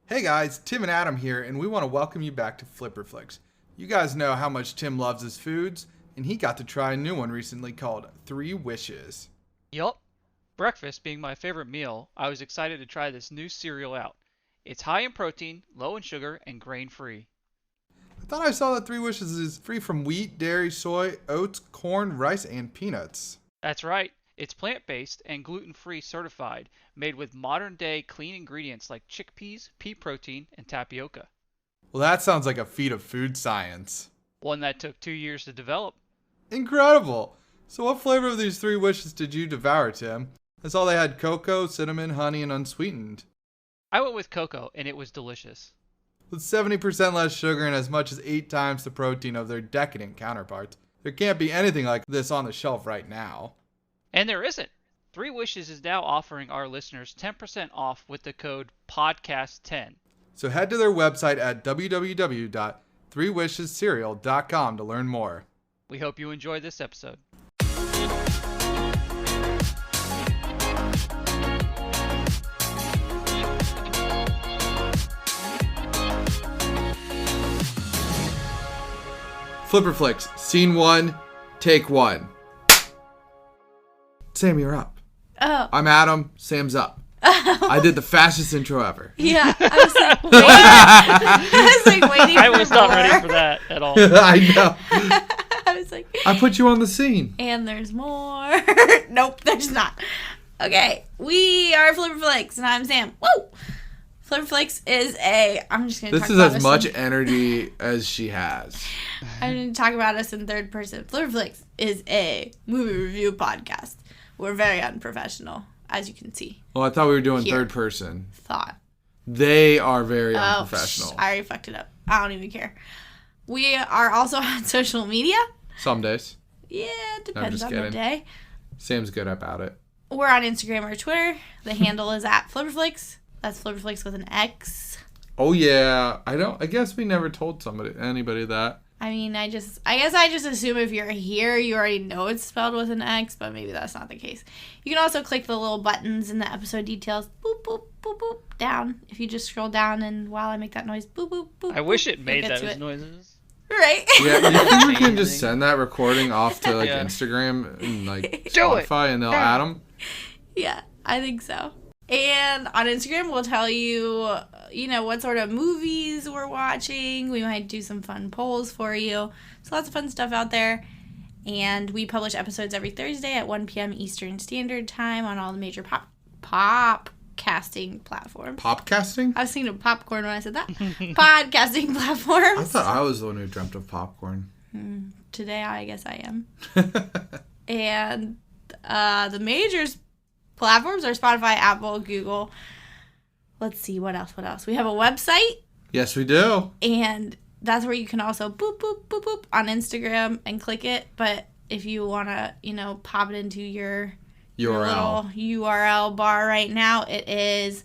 Hey guys, Tim and Adam here, and we want to welcome you back to Flipperflix. You guys know how much Tim loves his foods, and he got to try a new one recently called 3 Wishes. Yup. Breakfast being my favorite meal, I was excited to try this new cereal out. It's high in protein, low in sugar, and grain-free. I thought I saw that 3 Wishes is free from wheat, dairy, soy, oats, corn, rice, and peanuts. That's right. It's plant-based and gluten-free certified, made with modern-day clean ingredients like chickpeas, pea protein, and tapioca. Well, that sounds like a feat of food science. One that took 2 years to develop. Incredible! So what flavor of these 3 Wishes did you devour, Tim? I saw they had cocoa, cinnamon, honey, and unsweetened. I went with cocoa, and it was delicious. With 70% less sugar and as much as 8 times the protein of their decadent counterparts, there can't be anything like this on the shelf right now. And there isn't. 3 Wishes is now offering our listeners 10% off with the code PODCAST10. So head to their website at www.3wishescereal.com to learn more. We hope you enjoy this episode. Flipperflix, Scene 1, Take 1. Sam, you're up. Oh. I'm Adam, Sam's up. I did the fastest intro ever. Yeah, I was like waiting. I was not ready for that at all. I know. I was like, I put you on the scene. and there's more. Nope, there's not. Okay, we are Flipperflix, and I'm Sam. Woo! Flipperflix is I'm just going to This talk is about as much energy as she has. I'm going to talk about us in third person. Flipperflix is a movie review podcast. We're very unprofessional, as you can see. Well, I thought we were doing Here. third person. Thought. They are very Oh, unprofessional. I already fucked it up. I don't even care. We are also on social media. Some days. Yeah, it depends just on the kidding. day. Sam's good about it. We're on Instagram or Twitter. The handle is at Flipperflix. That's Flipperflix with an X. Oh yeah, I guess we never told anybody that. I mean, I guess I just assume if you're here, you already know it's spelled with an X, but maybe that's not the case. You can also click the little buttons in the episode details. Boop, boop, boop, boop, down. If you just scroll down and while I make that noise, boop, boop, boop. I wish boop, it made you'll get those to it. noises. Right? Yeah, you think we can Amazing. just send that recording off to like Yeah. Instagram and like Do it. Spotify and they'll add them? Yeah, I think so. And on Instagram, we'll tell you, what sort of movies we're watching. We might do some fun polls for you. So lots of fun stuff out there. And we publish episodes every Thursday at 1 p.m. Eastern Standard Time on all the major podcasting platforms. Popcasting? I was thinking of popcorn when I said that. Podcasting platforms. I thought I was the one who dreamt of popcorn. Today, I guess I am. And the majors platforms are Spotify, Apple, Google. Let's see, what else? We have a website, Yes, we do. and that's where you can also boop, boop, boop, boop on Instagram and click it. But if you want to, pop it into your URL. little URL bar right now, it is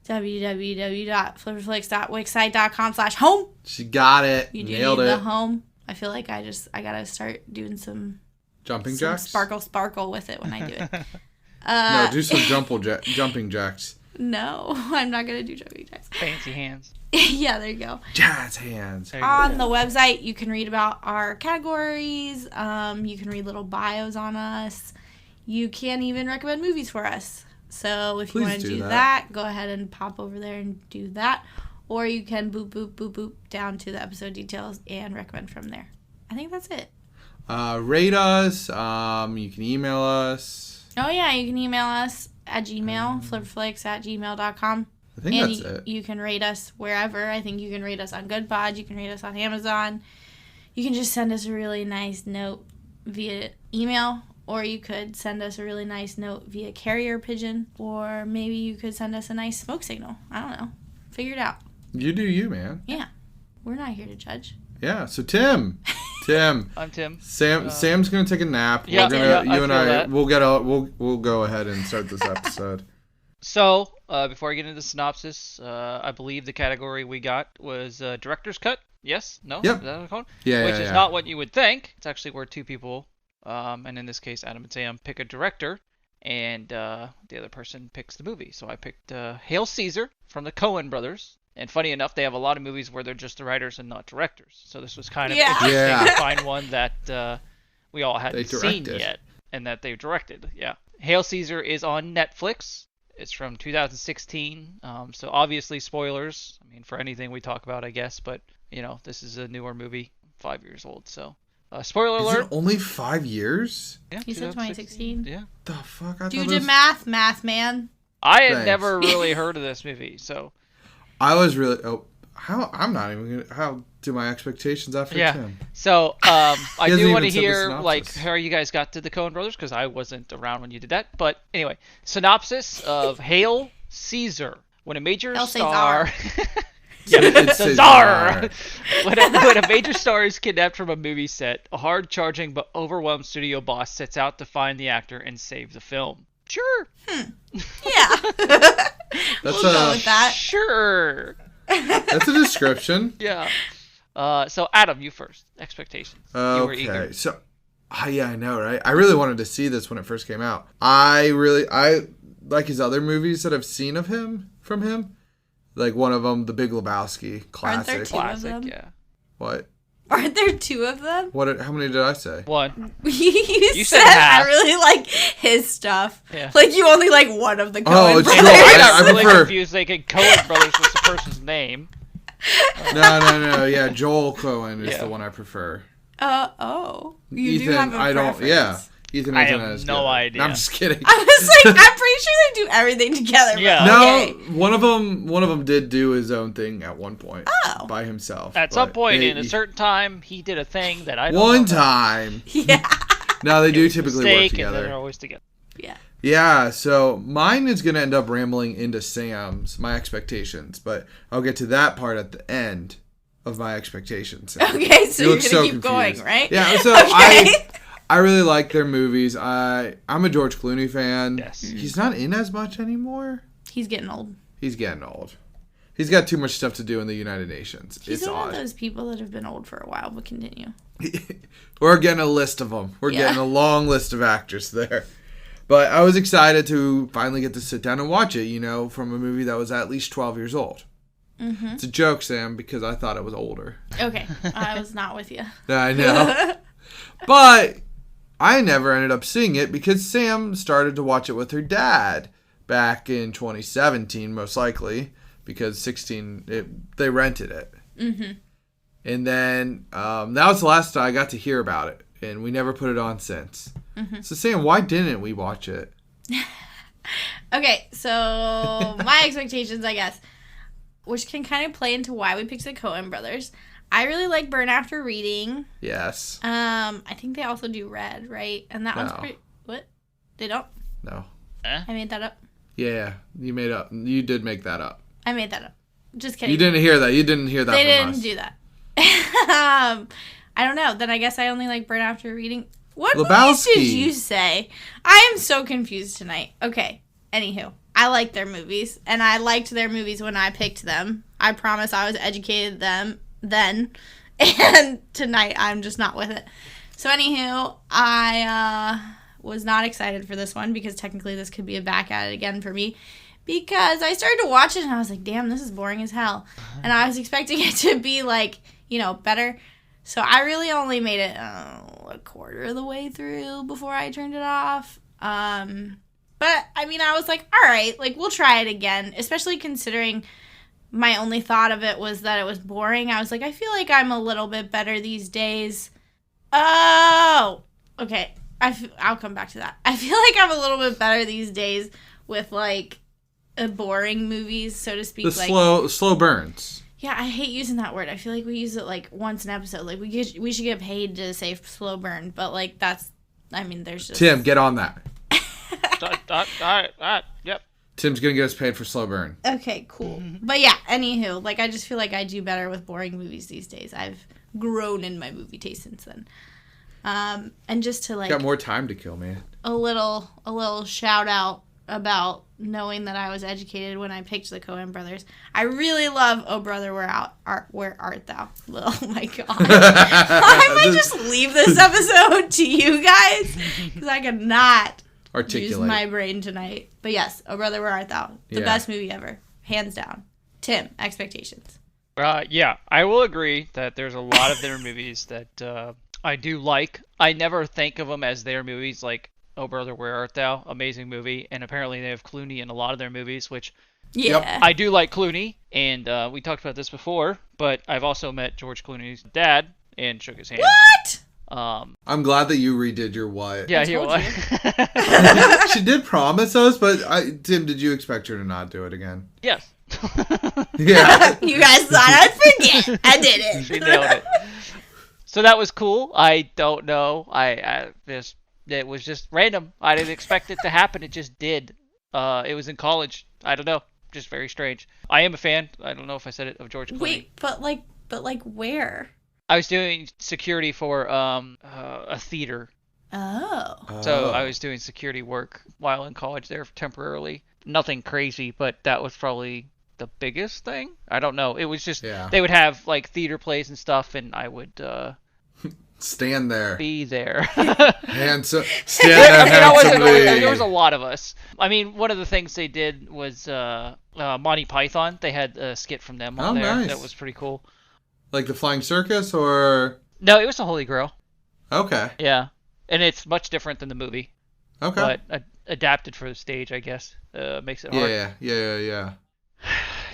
www.flipperflix.wixsite.com/home. She got it. You do Nailed need it. the home. I feel like I gotta start doing some Jumping jacks? sparkle with it when I do it. No, do some jumping jacks. No, I'm not going to do jumping jacks. Fancy hands. Yeah, there you go. Jazz hands. There you go. On the website, you can read about our categories. You can read little bios on us. You can even recommend movies for us. So if you Please want to do do that. that, go ahead and pop over there and do that. Or you can boop, boop, boop, boop down to the episode details and recommend from there. I think that's it. Rate us. You can email us. Oh, yeah, you can email us at Gmail, flipperflix@gmail.com. I think And that's it. you can rate us wherever. I think you can rate us on GoodPod. You can rate us on Amazon. You can just send us a really nice note via email, or you could send us a really nice note via carrier pigeon, or maybe you could send us a nice smoke signal. I don't know. Figure it out. You do you, man. Yeah. We're not here to judge. Yeah. So Tim, I'm Tim. Sam's gonna take a nap. Yeah, We're yeah, gonna, I you and feel I, that. we'll go ahead and start this episode. So, before I get into the synopsis, I believe the category we got was director's cut. Yes? No? Yep. Is that what it's called? Yeah, Which yeah, is yeah. not what you would think. It's actually where two people, and in this case, Adam and Sam, pick a director, and the other person picks the movie. So I picked Hail Caesar from the Coen brothers, And funny enough, they have a lot of movies where they're just the writers and not directors. So this was kind of Yeah. interesting Yeah. to find one that we all hadn't seen directed. yet, and that they directed. Yeah. Hail Caesar is on Netflix. It's from 2016. So obviously spoilers. I mean, for anything we talk about, I guess. But this is a newer movie, 5 years old. So spoiler Is alert. it only 5 years? Yeah, You said 2016? Yeah. The fuck? I Dude thought did it was... math, man. I had Thanks. never really heard of this movie, so I was really... Oh, how... I'm not even gonna... How do my expectations after yeah. Tim? So I hasn't do want to even said the hear synopsis. how you guys got to the Coen Brothers, because I wasn't around when you did that. But anyway, synopsis of Hail Caesar. When a major Hail star, It's Caesar. when a major star is kidnapped from a movie set, a hard-charging but overwhelmed studio boss sets out to find the actor and save the film. Sure. Yeah. That's We'll go with that. Sure. That's a description. Yeah. So Adam, you first. Expectations. You were eager. Okay, so yeah, I know, right? I really wanted to see this when it first came out. I like his other movies that I've seen of him from him. Like one of them, The Big Lebowski, Aren't there classic. two? Classic. them? Yeah. What? Aren't there 2 of them? How many did I say? One. You said said half. I really like his stuff. Yeah. Like you only like one of the Coen Oh, it's brothers. true. I I got really prefer- confused thinking Coen Brothers was the person's name. No. Yeah, Joel Cohen is Yeah. the one I prefer. Oh. You do Ethan, have a I don't. preference. Yeah, Ethan. I isn't have as no good. idea. No, I'm just kidding. I was like, I'm pretty sure they do everything together. but Yeah. No, okay. one of them did do his own thing at one point by himself. At some but point they- in a certain time, he did a thing that I don't one know about. time. Yeah. No, they do typically work Mistake, and then they're together. always together. Yeah. Yeah, so mine is gonna end up rambling into Sam's, my expectations, but I'll get to that part at the end of my expectations. Okay, so You you're look gonna so keep confused. going, right? Yeah, so Okay. I really like their movies. I'm a George Clooney fan. Yes. He's not in as much anymore. He's getting old. He's getting old. He's got too much stuff to do in the United Nations. He's it's one odd. of those people that have been old for a while, but continue. We're getting a list of them. We're Yeah. getting a long list of actors there. But I was excited to finally get to sit down and watch it, from a movie that was at least 12 years old. Mm-hmm. It's a joke, Sam, because I thought it was older. Okay, I was not with you. I know. But I never ended up seeing it because Sam started to watch it with her dad back in 2017, most likely, because they rented it. Mm-hmm. And then that was the last time I got to hear about it, and we never put it on since. Mm-hmm. So Sam, why didn't we watch it? Okay, so my expectations, I guess, which can kind of play into why we picked the Coen brothers. I really like Burn After Reading. Yes. I think they also do Red, right? And that one's No. pretty... What? They don't? No. I made that up. Yeah, you did make that up. I made that up. Just kidding. You didn't hear that. You didn't hear that They from didn't us. do that. I don't know. Then I guess I only like Burn After Reading. What movies Lebowski. did you say? I am so confused tonight. Okay. Anywho, I like their movies, and I liked their movies when I picked them. I promise I was educated them then, and tonight I'm just not with it. So anywho, I was not excited for this one because technically this could be a back at it again for me. Because I started to watch it and I was like, damn, this is boring as hell. And I was expecting it to be like, better. So I really only made it a quarter of the way through before I turned it off. But I mean, I was like, all right, like we'll try it again, especially considering my only thought of it was that it was boring. I was like, I feel like I'm a little bit better these days. Oh, okay. I'll come back to that. I feel like I'm a little bit better these days with like boring movies, so to speak. The slow burns. Yeah, I hate using that word. I feel like we use it like once an episode. Like we should get paid to say slow burn, but like there's just Tim, get on that. Yep. Tim's gonna get us paid for slow burn. Okay, cool. But yeah, anywho, like I just feel like I do better with boring movies these days. I've grown in my movie taste since then. And just to like Got more time to kill, man. a little shout out about knowing that I was educated when I picked the Coen brothers. I really love Oh Brother, Where Art Thou? Oh my god. I might just leave this episode to you guys because I could not use Articulate. my brain tonight. But yes, Oh Brother, Where Art Thou? The Yeah. best movie ever. Hands down. Tim, expectations. Yeah, I will agree that there's a lot of their movies that I do like. I never think of them as their movies, like Oh Brother, Where Art Thou? Amazing movie. And apparently they have Clooney in a lot of their movies, which Yeah. I do like Clooney. And we talked about this before, but I've also met George Clooney's dad and shook his hand. What? I'm glad that you redid your what. Yeah, told you. She did promise us, but Tim, did you expect her to not do it again? Yes. Yeah. You guys thought I'd forget. I did it. She nailed it. So that was cool. I don't know. It was just random. I didn't expect it to happen. It just did. It was in college. I don't know. Just very strange. I am a fan. I don't know if I said it, of George Clooney. Wait, but where? I was doing security for a theater. Oh. So I was doing security work while in college there temporarily. Nothing crazy, but that was probably the biggest thing. I don't know. It was just they would have like theater plays and stuff, and I would stand there, be there. Stand there handsomely. There was a lot of us. I mean, one of the things they did was Monty Python. They had a skit from them on there. Nice. That was pretty cool. Like the Flying Circus, or no, it was the Holy Grail. Okay. Yeah, and it's much different than the movie. Okay. But adapted for the stage, I guess, makes it hard. Yeah.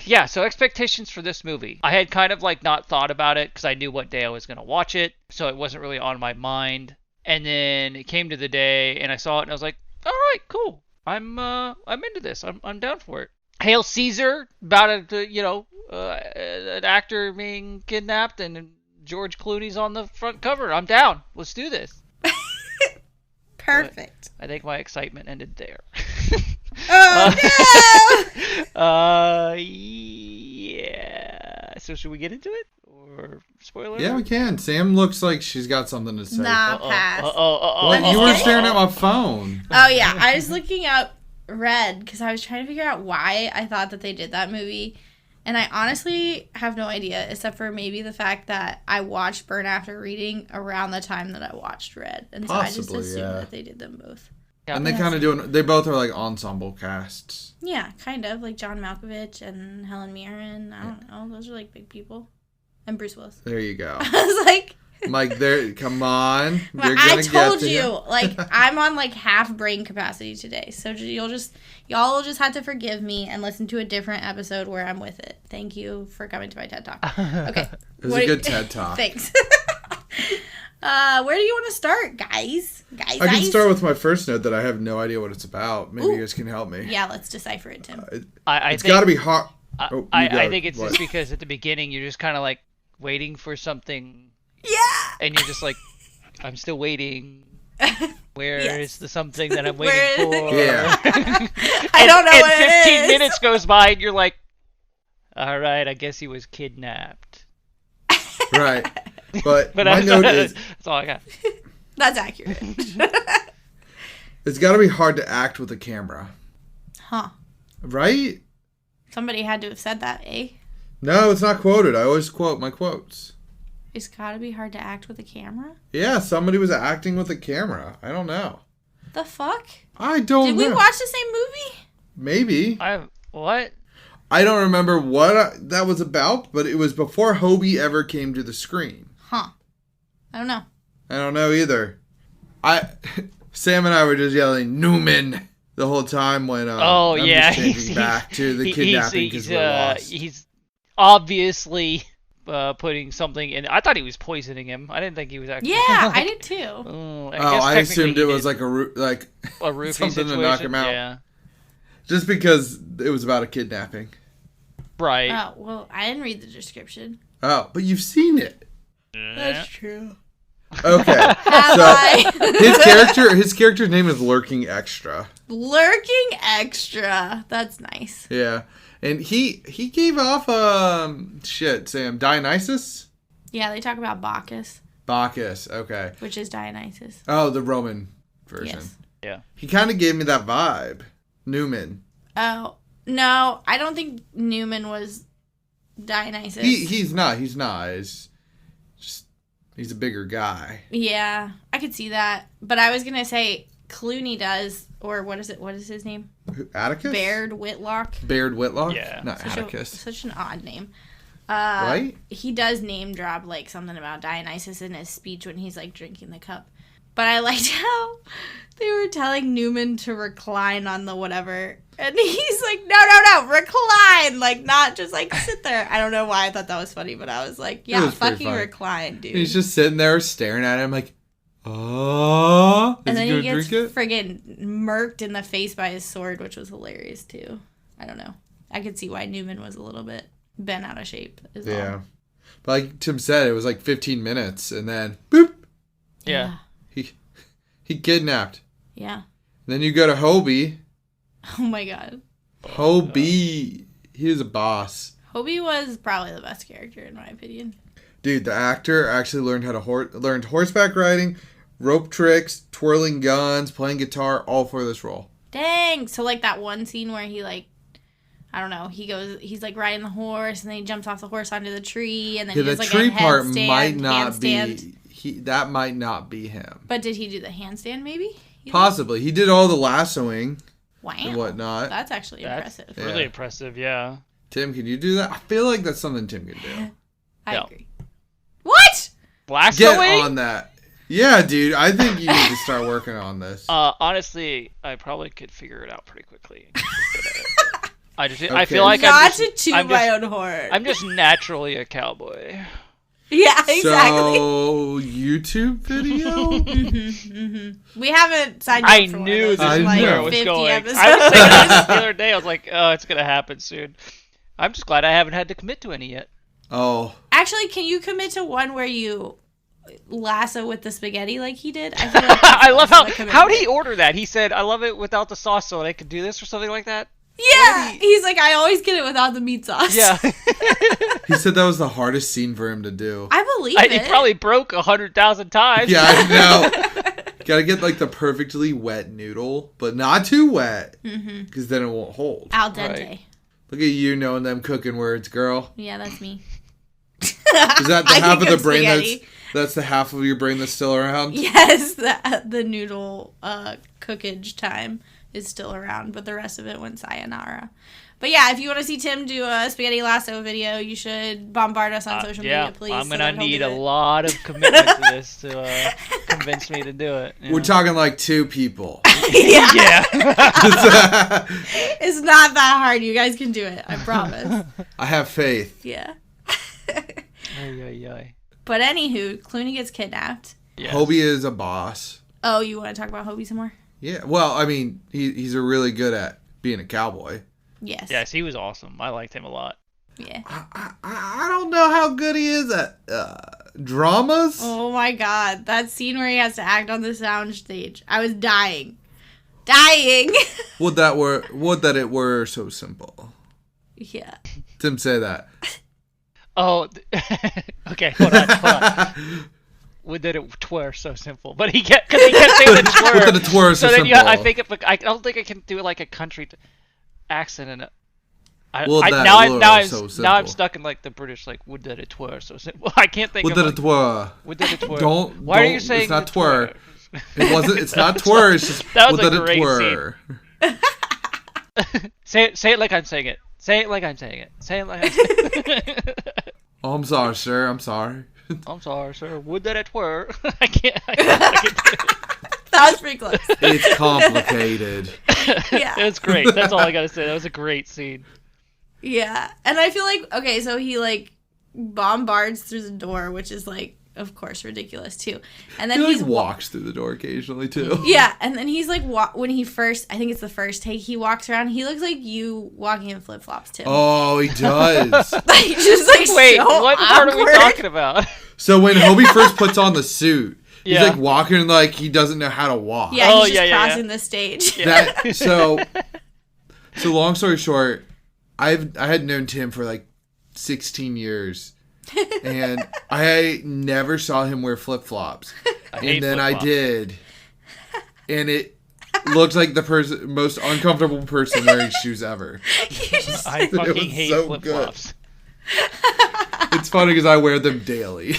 Yeah, so expectations for this movie. I had kind of like not thought about it because I knew what day I was going to watch it, so it wasn't really on my mind. And then it came to the day, and I saw it, and I was like, all right, cool. I'm into this. I'm down for it. Hail Caesar, about an actor being kidnapped, and George Clooney's on the front cover. I'm down. Let's do this. Perfect. But I think my excitement ended there. Oh no! Yeah. So should we get into it, or spoiler? Yeah, we can. Sam looks like she's got something to say. Nah, pass. What? You were staring at my phone. Oh yeah, I was looking up Red because I was trying to figure out why I thought that they did that movie. And I honestly have no idea, except for maybe the fact that I watched Burn After Reading around the time that I watched Red. And so I just assumed that they did them both. Yeah. And they kind of they both are like ensemble casts. Yeah, kind of. Like John Malkovich and Helen Mirren. I don't know. Those are like big people. And Bruce Willis. There you go. I was like... Mike, come on. I told you, like, I'm on like half brain capacity today, so y'all will just have to forgive me and listen to a different episode where I'm with it. Thank you for coming to my TED Talk. Okay, it was a good TED Talk. Thanks. Where do you want to start, guys? I can start with my first note that I have no idea what it's about. Maybe you guys can help me. Yeah, let's decipher it, Tim. It's got to be hard. I think it's just because at the beginning you're just kind of like waiting for something. Yeah. And you're just like, I'm still waiting. Where is the something that I'm waiting for? Yeah. I don't know what it is. 15 minutes goes by and you're like, all right, I guess he was kidnapped. Right. But my note is... That's all I got. That's accurate. It's got to be hard to act with a camera. Huh. Right? Somebody had to have said that, eh? No, it's not quoted. I always quote my quotes. It's gotta be hard to act with a camera? Yeah, somebody was acting with a camera. I don't know. The fuck? I don't know. Did we watch the same movie? Maybe. What? I don't remember what that was about, but it was before Hobie ever came to the screen. Huh. I don't know. I don't know either. Sam and I were just yelling, Newman, the whole time when I'm just changing back to the kidnapping because we're lost. He's obviously... putting something in. I thought he was poisoning him. I didn't think he was actually. Yeah, I did too. I assumed it was like a roofie something situation. to knock him out. Yeah. Just because it was about a kidnapping. Right. Oh well, I didn't read the description. Oh, but you've seen it. That's true. Okay. So his character's name is Lurking Extra. Lurking Extra. That's nice. Yeah. And he gave off Sam, Dionysus? Yeah, they talk about Bacchus. Bacchus, okay. Which is Dionysus. Oh, the Roman version. Yes. Yeah. He kind of gave me that vibe. Newman. Oh, no, I don't think Newman was Dionysus. He's not. He's a bigger guy. Yeah, I could see that. But I was going to say Clooney does or what is it? What is his name? Atticus? Baird Whitlock. Baird Whitlock? Yeah. Not Atticus. Such an odd name. Right? He does name drop like something about Dionysus in his speech when he's like drinking the cup. But I liked how they were telling Newman to recline on the whatever. And he's like, no, recline. Like, not just like sit there. I don't know why I thought that was funny, but I was like, yeah, fucking recline, dude. He's just sitting there staring at him like, oh. And then he gets friggin' murked in the face by his sword, which was hilarious too. I don't know. I could see why Newman was a little bit bent out of shape as well. Yeah. But like Tim said, it was like 15 minutes and then boop. Yeah. He kidnapped. Yeah. And then you go to Hobie. Oh my god. Hobie, he was a boss. Hobie was probably the best character in my opinion. Dude, the actor actually learned how to learned horseback riding, rope tricks, twirling guns, playing guitar, all for this role. Dang. So like that one scene where he like, I don't know, he's like riding the horse and then he jumps off the horse onto the tree and then he does like a tree part handstand, might not handstand. that might not be him. But did he do the handstand maybe? Possibly. He did all the lassoing. Wow. And whatnot. That's actually impressive. Really impressive, yeah. Tim, can you do that? I feel like that's something Tim can do. I agree. What? Lassoing? Get on that. Yeah, dude. I think you need to start working on this. Honestly, I probably could figure it out pretty quickly. I feel like not to toot my own horn. I'm just naturally a cowboy. Yeah, exactly. So, YouTube video? We haven't signed up for knew one of those, this like, was 50 going. episodes. I was thinking this the other day. I was like, oh, it's going to happen soon. I'm just glad I haven't had to commit to any yet. Oh. Actually, can you commit to one where you lasso with the spaghetti like he did? I feel like I love how did he order that? He said, I love it without the sauce so I could do this or something like that? Yeah, he's like, I always get it without the meat sauce. Yeah. He said that was the hardest scene for him to do. I believe it. He probably broke 100,000 times. Yeah, I know. Gotta get like the perfectly wet noodle, but not too wet, because then it won't hold. Al dente. Right. Look at you knowing them cooking words, girl. Yeah, that's me. Is that the half of the brain that's the half of your brain that's still around? Yes, the noodle cookage time is still around, but the rest of it went sayonara. But yeah, if you want to see Tim do a spaghetti lasso video, you should bombard us on social media, please. I'm going to need a lot of commitment to this to convince me to do it. We're talking like 2 people. Yeah. It's not that hard. You guys can do it. I promise. I have faith. Yeah. Ay. But anywho, Clooney gets kidnapped. Yes. Hobie is a boss. Oh, you want to talk about Hobie some more? Yeah. Well, I mean, he's a really good at being a cowboy. Yes. Yes, he was awesome. I liked him a lot. Yeah. I don't know how good he is at dramas. Oh my god. That scene where he has to act on the sound stage. I was dying. Dying. Would that it were so simple. Yeah. Tim, say that. Oh, okay, hold on. Would that it were so simple, but he kept saying that it were. Would that it were so then simple. I don't think I can do like a country accent in it. Now I'm stuck in like the British, like would that it were so simple. I can't think. Would that it were. Would that it were. Why are you saying it's not twir? It wasn't. It's not twir. It's just that was would a that great it were. Say it like I'm saying it. Say it like I'm saying it. Say it like I'm saying it. Oh, I'm sorry, sir. I'm sorry. I'm sorry, sir. Would that it were. I can't do it. That was pretty close. It's complicated. Yeah. It was great. That's all I gotta say. That was a great scene. Yeah. And I feel like, okay, so he like bombards through the door, which is like, of course, ridiculous too. And then he walks through the door occasionally too. Yeah, and then he's like, when he first, I think it's the first take, he walks around. He looks like you walking in flip flops too. Oh, he does. Like just like wait, so what part awkward. are we talking about? So when Hobie first puts on the suit, he's Yeah. like walking like he doesn't know how to walk. Yeah, he's just crossing the stage. That, so long story short, I had known Tim for like 16 years. And I never saw him wear flip-flops. And then I did. And it looked like the most uncomfortable person wearing shoes ever. I fucking hate so flip-flops. It's funny because I wear them daily.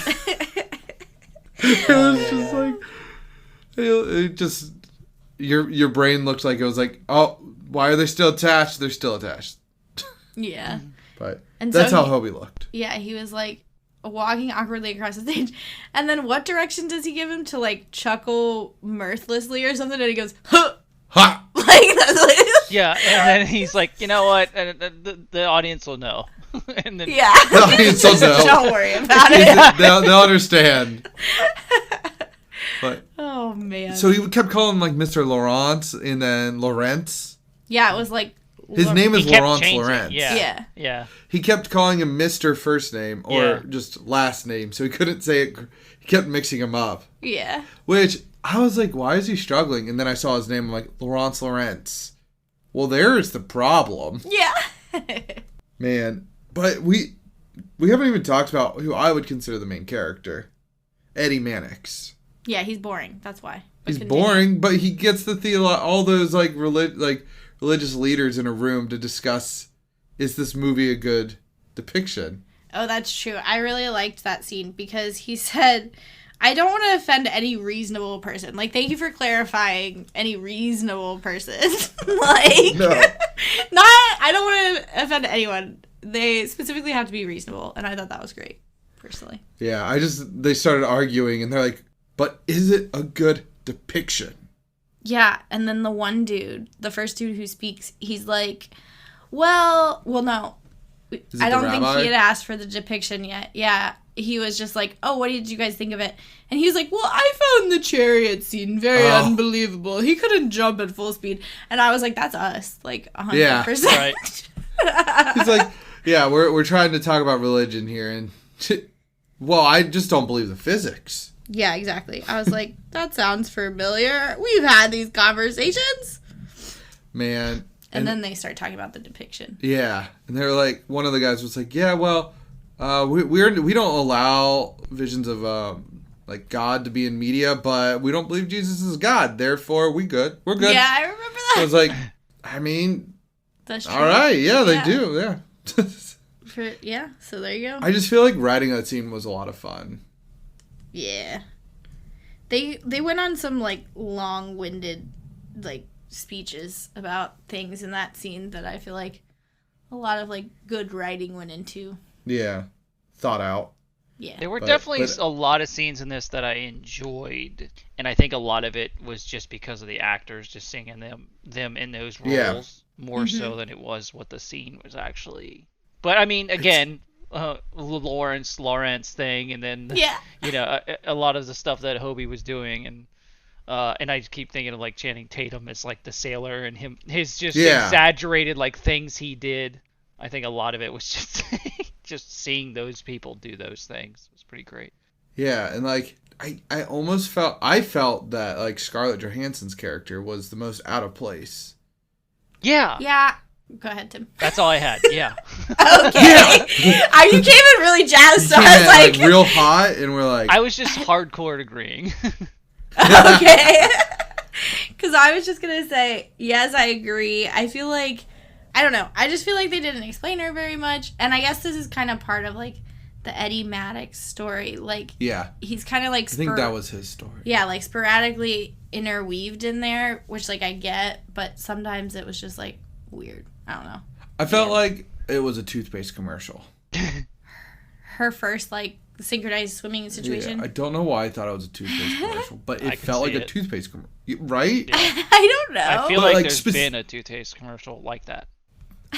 It was just like... your brain looked like it was like, oh, why are they still attached? They're still attached. Yeah. But And that's so how Hobie looked. Yeah, he was like walking awkwardly across the stage. And then what direction does he give him to like chuckle mirthlessly or something? And he goes, huh! Ha! Like, that's like... Yeah, and then he's like, you know what? The audience will know. And then Yeah. The audience will know. Don't worry about it. They'll understand. But Oh, man. so he kept calling him like Mr. Laurence and then Lawrence. Yeah, it was like... His name is he kept Laurence changing. Lawrence. Yeah. Yeah. He kept calling him Mr. First Name or just last name, so he couldn't say it. He kept mixing him up. Yeah. Which I was like, why is he struggling? And then I saw his name. I'm like, Laurence Lawrence. Well, there's the problem, Yeah. man. But we haven't even talked about who I would consider the main character, Eddie Mannix. Yeah, he's boring. That's why. But He's continue. boring, but he gets all those like religious leaders in a room to discuss, is this movie a good depiction? Oh, that's true. I really liked that scene because he said, I don't want to offend any reasonable person. Like, thank you for clarifying any reasonable person. Like, No. I don't want to offend anyone. They specifically have to be reasonable. And I thought that was great, personally. Yeah, they started arguing and they're like, but is it a good depiction? Yeah, and then the one dude, the first dude who speaks, he's like, well, no. Is it I don't the think rabbi? he had asked for the depiction yet. Yeah, he was just like, oh, what did you guys think of it? And he was like, well, I found the chariot scene very unbelievable. He couldn't jump at full speed. And I was like, that's us. Like, 100%. Yeah, right. He's like, yeah, we're trying to talk about religion here. And, well, I just don't believe the physics. Yeah, exactly. I was like, that sounds familiar. We've had these conversations. Man. And then they start talking about the depiction. Yeah. And they're like, one of the guys was like, yeah, well, we don't allow visions of like God to be in media, but we don't believe Jesus is God. Therefore, we're good. Yeah, I remember that. I was like, I mean, That's true. all right. Yeah, they do. Yeah. Yeah, so there you go. I just feel like writing that scene was a lot of fun. Yeah. They went on some, like, long-winded, like, speeches about things in that scene that I feel like a lot of, like, good writing went into. Yeah. Thought out. Yeah. There were definitely a lot of scenes in this that I enjoyed, and I think a lot of it was just because of the actors just singing them in those roles more so than it was what the scene was actually. But I mean, again, Lawrence thing, and then you know a lot of the stuff that Hobie was doing, and I keep thinking of like Channing Tatum as like the sailor and his just exaggerated like things he did. I think a lot of it was just just seeing those people do those things. It was pretty great. Yeah, and like I almost felt that like Scarlett Johansson's character was the most out of place. Yeah. Yeah. Go ahead, Tim. That's all I had. Yeah. Okay. You came in really jazzed, so I was like real hot, and we're like, I was just hardcore agreeing. okay. Because I was just going to say, yes, I agree. I feel like, I don't know. I just feel like they didn't explain her very much. And I guess this is kind of part of, like, the Eddie Maddox story. Like, he's kind of like... I think that was his story. Yeah, like, sporadically interweaved in there, which, like, I get. But sometimes it was just, like, weird. I don't know. I felt like it was a toothpaste commercial. Her first, like, synchronized swimming situation. Yeah, I don't know why I thought it was a toothpaste commercial, but it felt like a toothpaste commercial. Right? Yeah. I don't know. I feel like there's been a toothpaste commercial like that.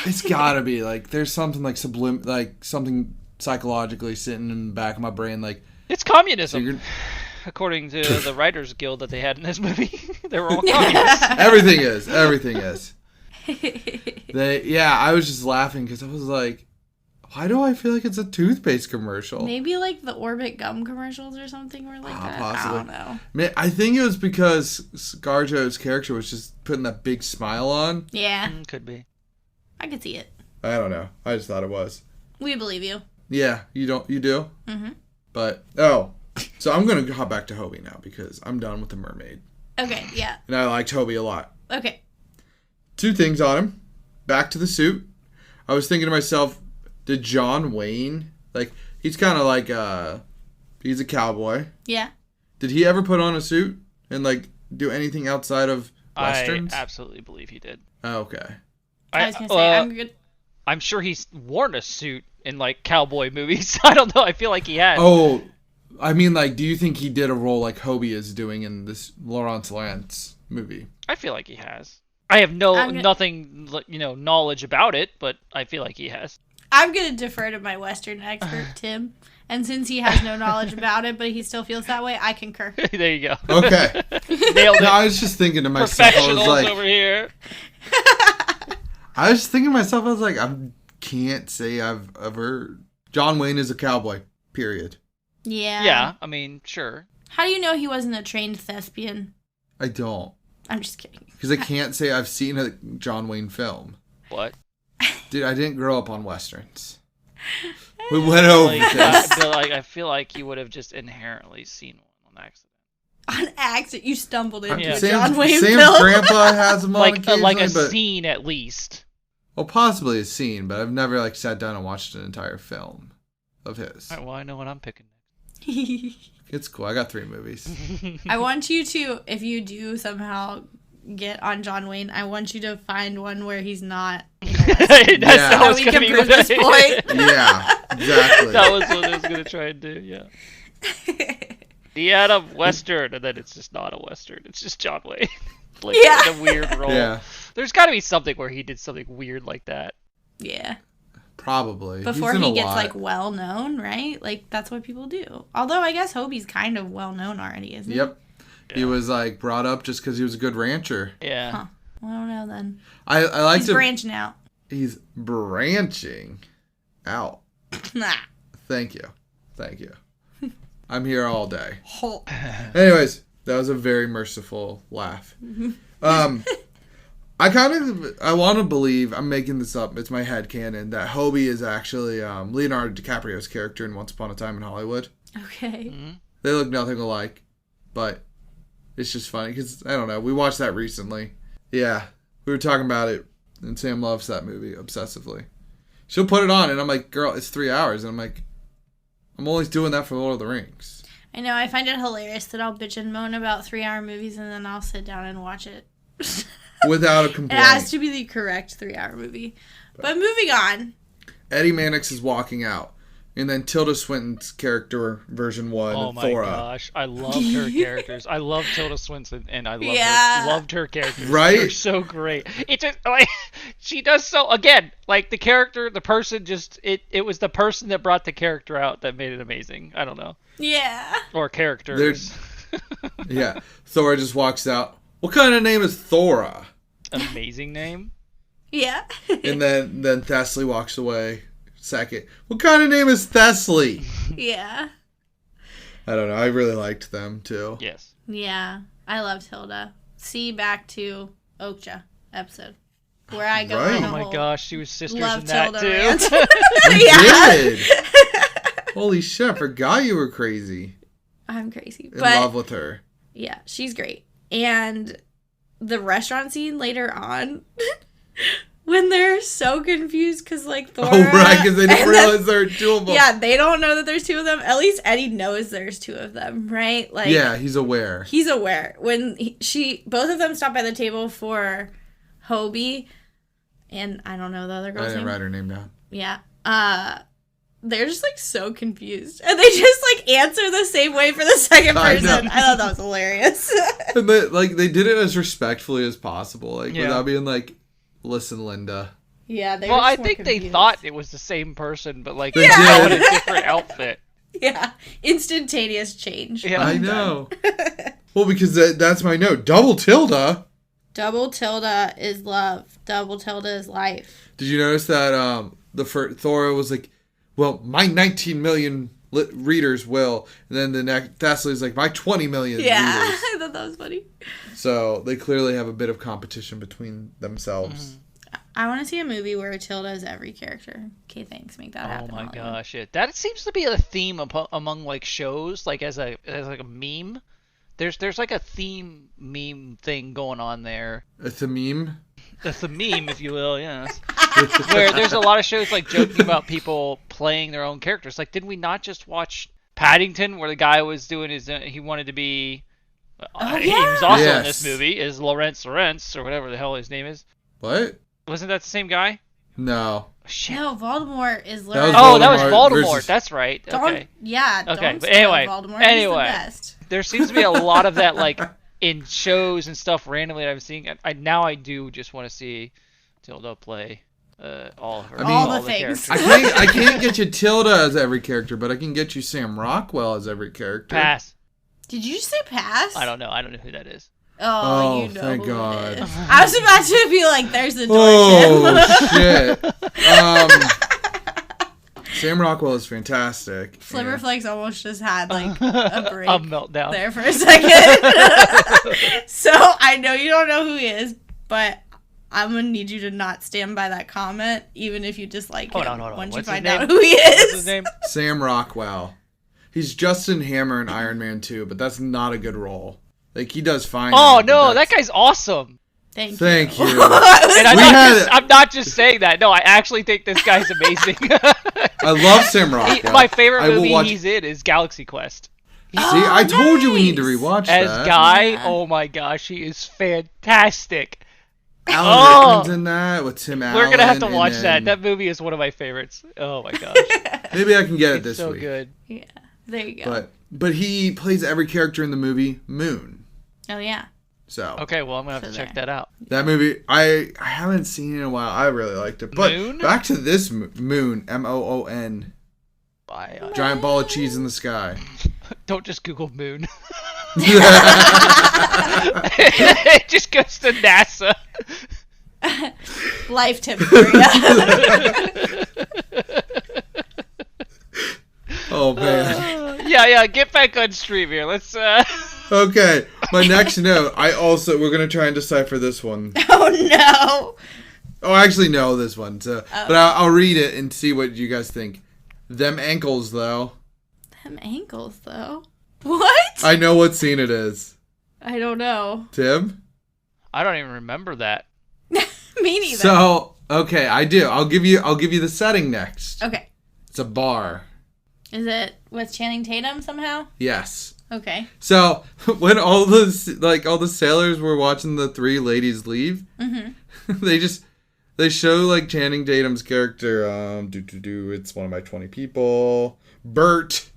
It's gotta be. Like, there's something like something psychologically sitting in the back of my brain. Like, it's communism. According to the Writers Guild that they had in this movie. They were all communists. Everything is. I was just laughing because I was like, why do I feel like it's a toothpaste commercial? Maybe like the Orbit gum commercials or something were like that. Possibly. I don't know. Man, I think it was because ScarJo's character was just putting that big smile on. Yeah. Could be. I could see it. I don't know. I just thought it was. We believe you. Yeah, you do? Mm-hmm. But, so I'm going to hop back to Hobie now because I'm done with the mermaid. Okay, yeah. And I liked Hobie a lot. Okay. 2 things on him. Back to the suit. I was thinking to myself, did John Wayne, like, he's kind of like, he's a cowboy. Yeah. Did he ever put on a suit and, like, do anything outside of Westerns? I absolutely believe he did. Oh, okay. I was gonna say I'm good. I'm sure he's worn a suit in like cowboy movies. I don't know. I feel like he has. Oh, I mean, like, do you think he did a role like Hobie is doing in this Laurence Lance movie? I feel like he has. I have nothing, knowledge about it, but I feel like he has. I'm gonna defer to my Western expert, Tim. And since he has no knowledge about it, but he still feels that way, I concur. There you go. Okay. Nailed it. No, I was just thinking to myself, I Professionals was like, over here. I was thinking to myself, I was like, I can't say I've ever. John Wayne is a cowboy. Period. Yeah. Yeah, I mean, sure. How do you know he wasn't a trained thespian? I don't, I'm just kidding. because I can't say I've seen a John Wayne film. What? Dude, I didn't grow up on westerns. We went over this. I feel like you would have just inherently seen one on accident. On accident, you stumbled into a Sam's, John Wayne Sam's film. grandpa has them on occasionally, Like a but scene at least. well, possibly a scene, but I've never like sat down and watched an entire film of his. All right, well, I know what I'm picking It's cool. I got 3 movies. I want you to, if you do somehow get on John Wayne, I want you to find one where he's not. That's Yeah. how it's we gonna can be. prove this point. Yeah, exactly. That was what I was gonna try and do. Yeah. He had a western, and then it's just not a western. It's just John Wayne, like Yeah. in a weird role. Yeah, There's got to be something where he did something weird like that. Yeah. probably. Before He's in he a gets lot. like well known, right? Like that's what people do. Although I guess Hobie's kind of well known already, isn't he? Yep. He Yeah. was like brought up just because he was a good rancher. Yeah. Huh. Well, I don't know then. I like He's to. branching out. He's branching out. Nah. Thank you. Thank you. I'm here all day. Oh. Anyways, that was a very merciful laugh. I want to believe, I'm making this up, it's my headcanon, that Hobie is actually Leonardo DiCaprio's character in Once Upon a Time in Hollywood. Okay. Mm-hmm. They look nothing alike, but it's just funny because, I don't know, we watched that recently. Yeah, we were talking about it, and Sam loves that movie obsessively. She'll put it on, and I'm like, girl, it's 3 hours, and I'm like, I'm only doing that for Lord of the Rings. I know. I find it hilarious that I'll bitch and moan about 3-hour movies and then I'll sit down and watch it. Without a It complaint. has to be the correct 3-hour movie. But moving on. Eddie Mannix is walking out. And then Tilda Swinton's character, version 1, Oh my Thora. gosh, I loved her characters. I love Tilda Swinton, and I loved her characters. Right? They're so great. It just like she does so again. Like the character, the person, just it was the person that brought the character out that made it amazing. I don't know, Yeah. or characters. Yeah. Thora just walks out. What kind of name is Thora? Amazing name. Yeah. And then Thessaly walks away. Second. What kind of name is Thessaly? Yeah. I don't know. I really liked them too. Yes. Yeah. I loved Hilda. See back to Okja episode. Where I go Right. on a Oh my whole gosh, she was sisters love in that Tilda too. rant. You Yeah. did. Holy shit! I forgot you were crazy. I'm crazy. In But love with her. yeah, she's great. And the restaurant scene later on, when they're so confused because like Thora. Oh right, because they didn't and realize there were 2 of them. yeah, they don't know that there's 2 of them. At least Eddie knows there's 2 of them, right? Like Yeah, he's aware. he's aware. When both of them stop by the table for Hobie, and I don't know the other I girl's didn't name. write her name down. Yeah. They're just like so confused, and they just like answer the same way for the second I person. know. I thought that was hilarious. And they did it as respectfully as possible, like Yeah. without being like, "Listen, Linda." Yeah, they Well, were I just more think they confused. thought it was the same person, but like They yeah. did. in a different outfit. Yeah, instantaneous change. Yeah. I know. Well, because that's my note. Double tilde. Double tilde is love. Double tilde is life. Did you notice that Thora was like, "Well, my 19 million readers will," and then the next Thessaly's like, "My 20 million Yeah, readers." I thought that was funny. So they clearly have a bit of competition between themselves. I want to see a movie where Tilda is every character. Okay, thanks. Make that Oh happen. my Hollywood. gosh, yeah. That seems to be a theme among like shows, like as like a meme. There's like a theme meme thing going on there. It's a meme. That's a meme, if you will, yes. Where there's a lot of shows like joking about people playing their own characters. Like, did we not just watch Paddington, where the guy was doing he wanted to be He was also in Yes. this movie as Lawrence Lawrence, or whatever the hell his name is. What? Wasn't that the same guy? No. Shit. No, Voldemort is That was Lawrence. Oh, that was Voldemort Voldemort. versus- That's right. Don't, Okay. yeah, Okay, don't but steal anyway, Voldemort. anyway. He's the best. There seems to be a lot of that, like, in shows and stuff randomly that I'm seeing. I do just want to see Tilda play all of her. I mean- All the characters. things. I can't get you Tilda as every character, but I can get you Sam Rockwell as every character. Pass. Did you just say pass? I don't know. I don't know who that is. Oh, you know thank who God. it is. I was about to be like, there's the door, Oh shit. Sam Rockwell is fantastic. Flimmerflakes almost just had like a break A meltdown. there for a second. So I know you don't know who he is, but I'm gonna need you to not stand by that comment, even if you dislike him. Hold on. Once What's you his find name? out who he What's his is. name? Sam Rockwell. He's Justin Hammer in Iron Man 2, but that's not a good role. Like, he does fine. Oh in it, but no, that that's- guy's awesome. Thank you. And We had- I'm not just saying that. No, I actually think this guy's amazing. I love Sam Rockwell. My favorite I will movie watch- he's in is Galaxy Quest. See, I told you we need to nice. rewatch As that. Guy, Yeah. oh my gosh, he is fantastic. Alan Oh. Rickman's in that with Tim Allen. We're gonna have to and watch then- that. That movie is one of my favorites. Oh my gosh, Maybe I can get it it's this so week. good. Yeah, there you go. But he plays every character in the movie Moon. Oh yeah. So Okay, well I'm gonna have to So check there. that out. that movie, I haven't seen it in a while. I really liked it. But Moon? back to this Moon, Moon, Bye. giant ball of cheese in the sky. Don't just Google Moon. It just goes to NASA. Life tip for you. Oh man. Yeah. Get back on stream here. Let's. Okay, my next note. We're gonna try and decipher this one. Oh no. Oh, I actually know this one. So, but I'll read it and see what you guys think. Them ankles, though. Them ankles though. What? I know what scene it is. I don't know. Tim. I don't even remember that. Me neither. So okay, I do. I'll give you the setting next. Okay. It's a bar. Is it with Channing Tatum somehow? Yes. Okay. So when all the sailors were watching the three ladies leave, they show like Channing Tatum's character. It's one of my 20 people. Bert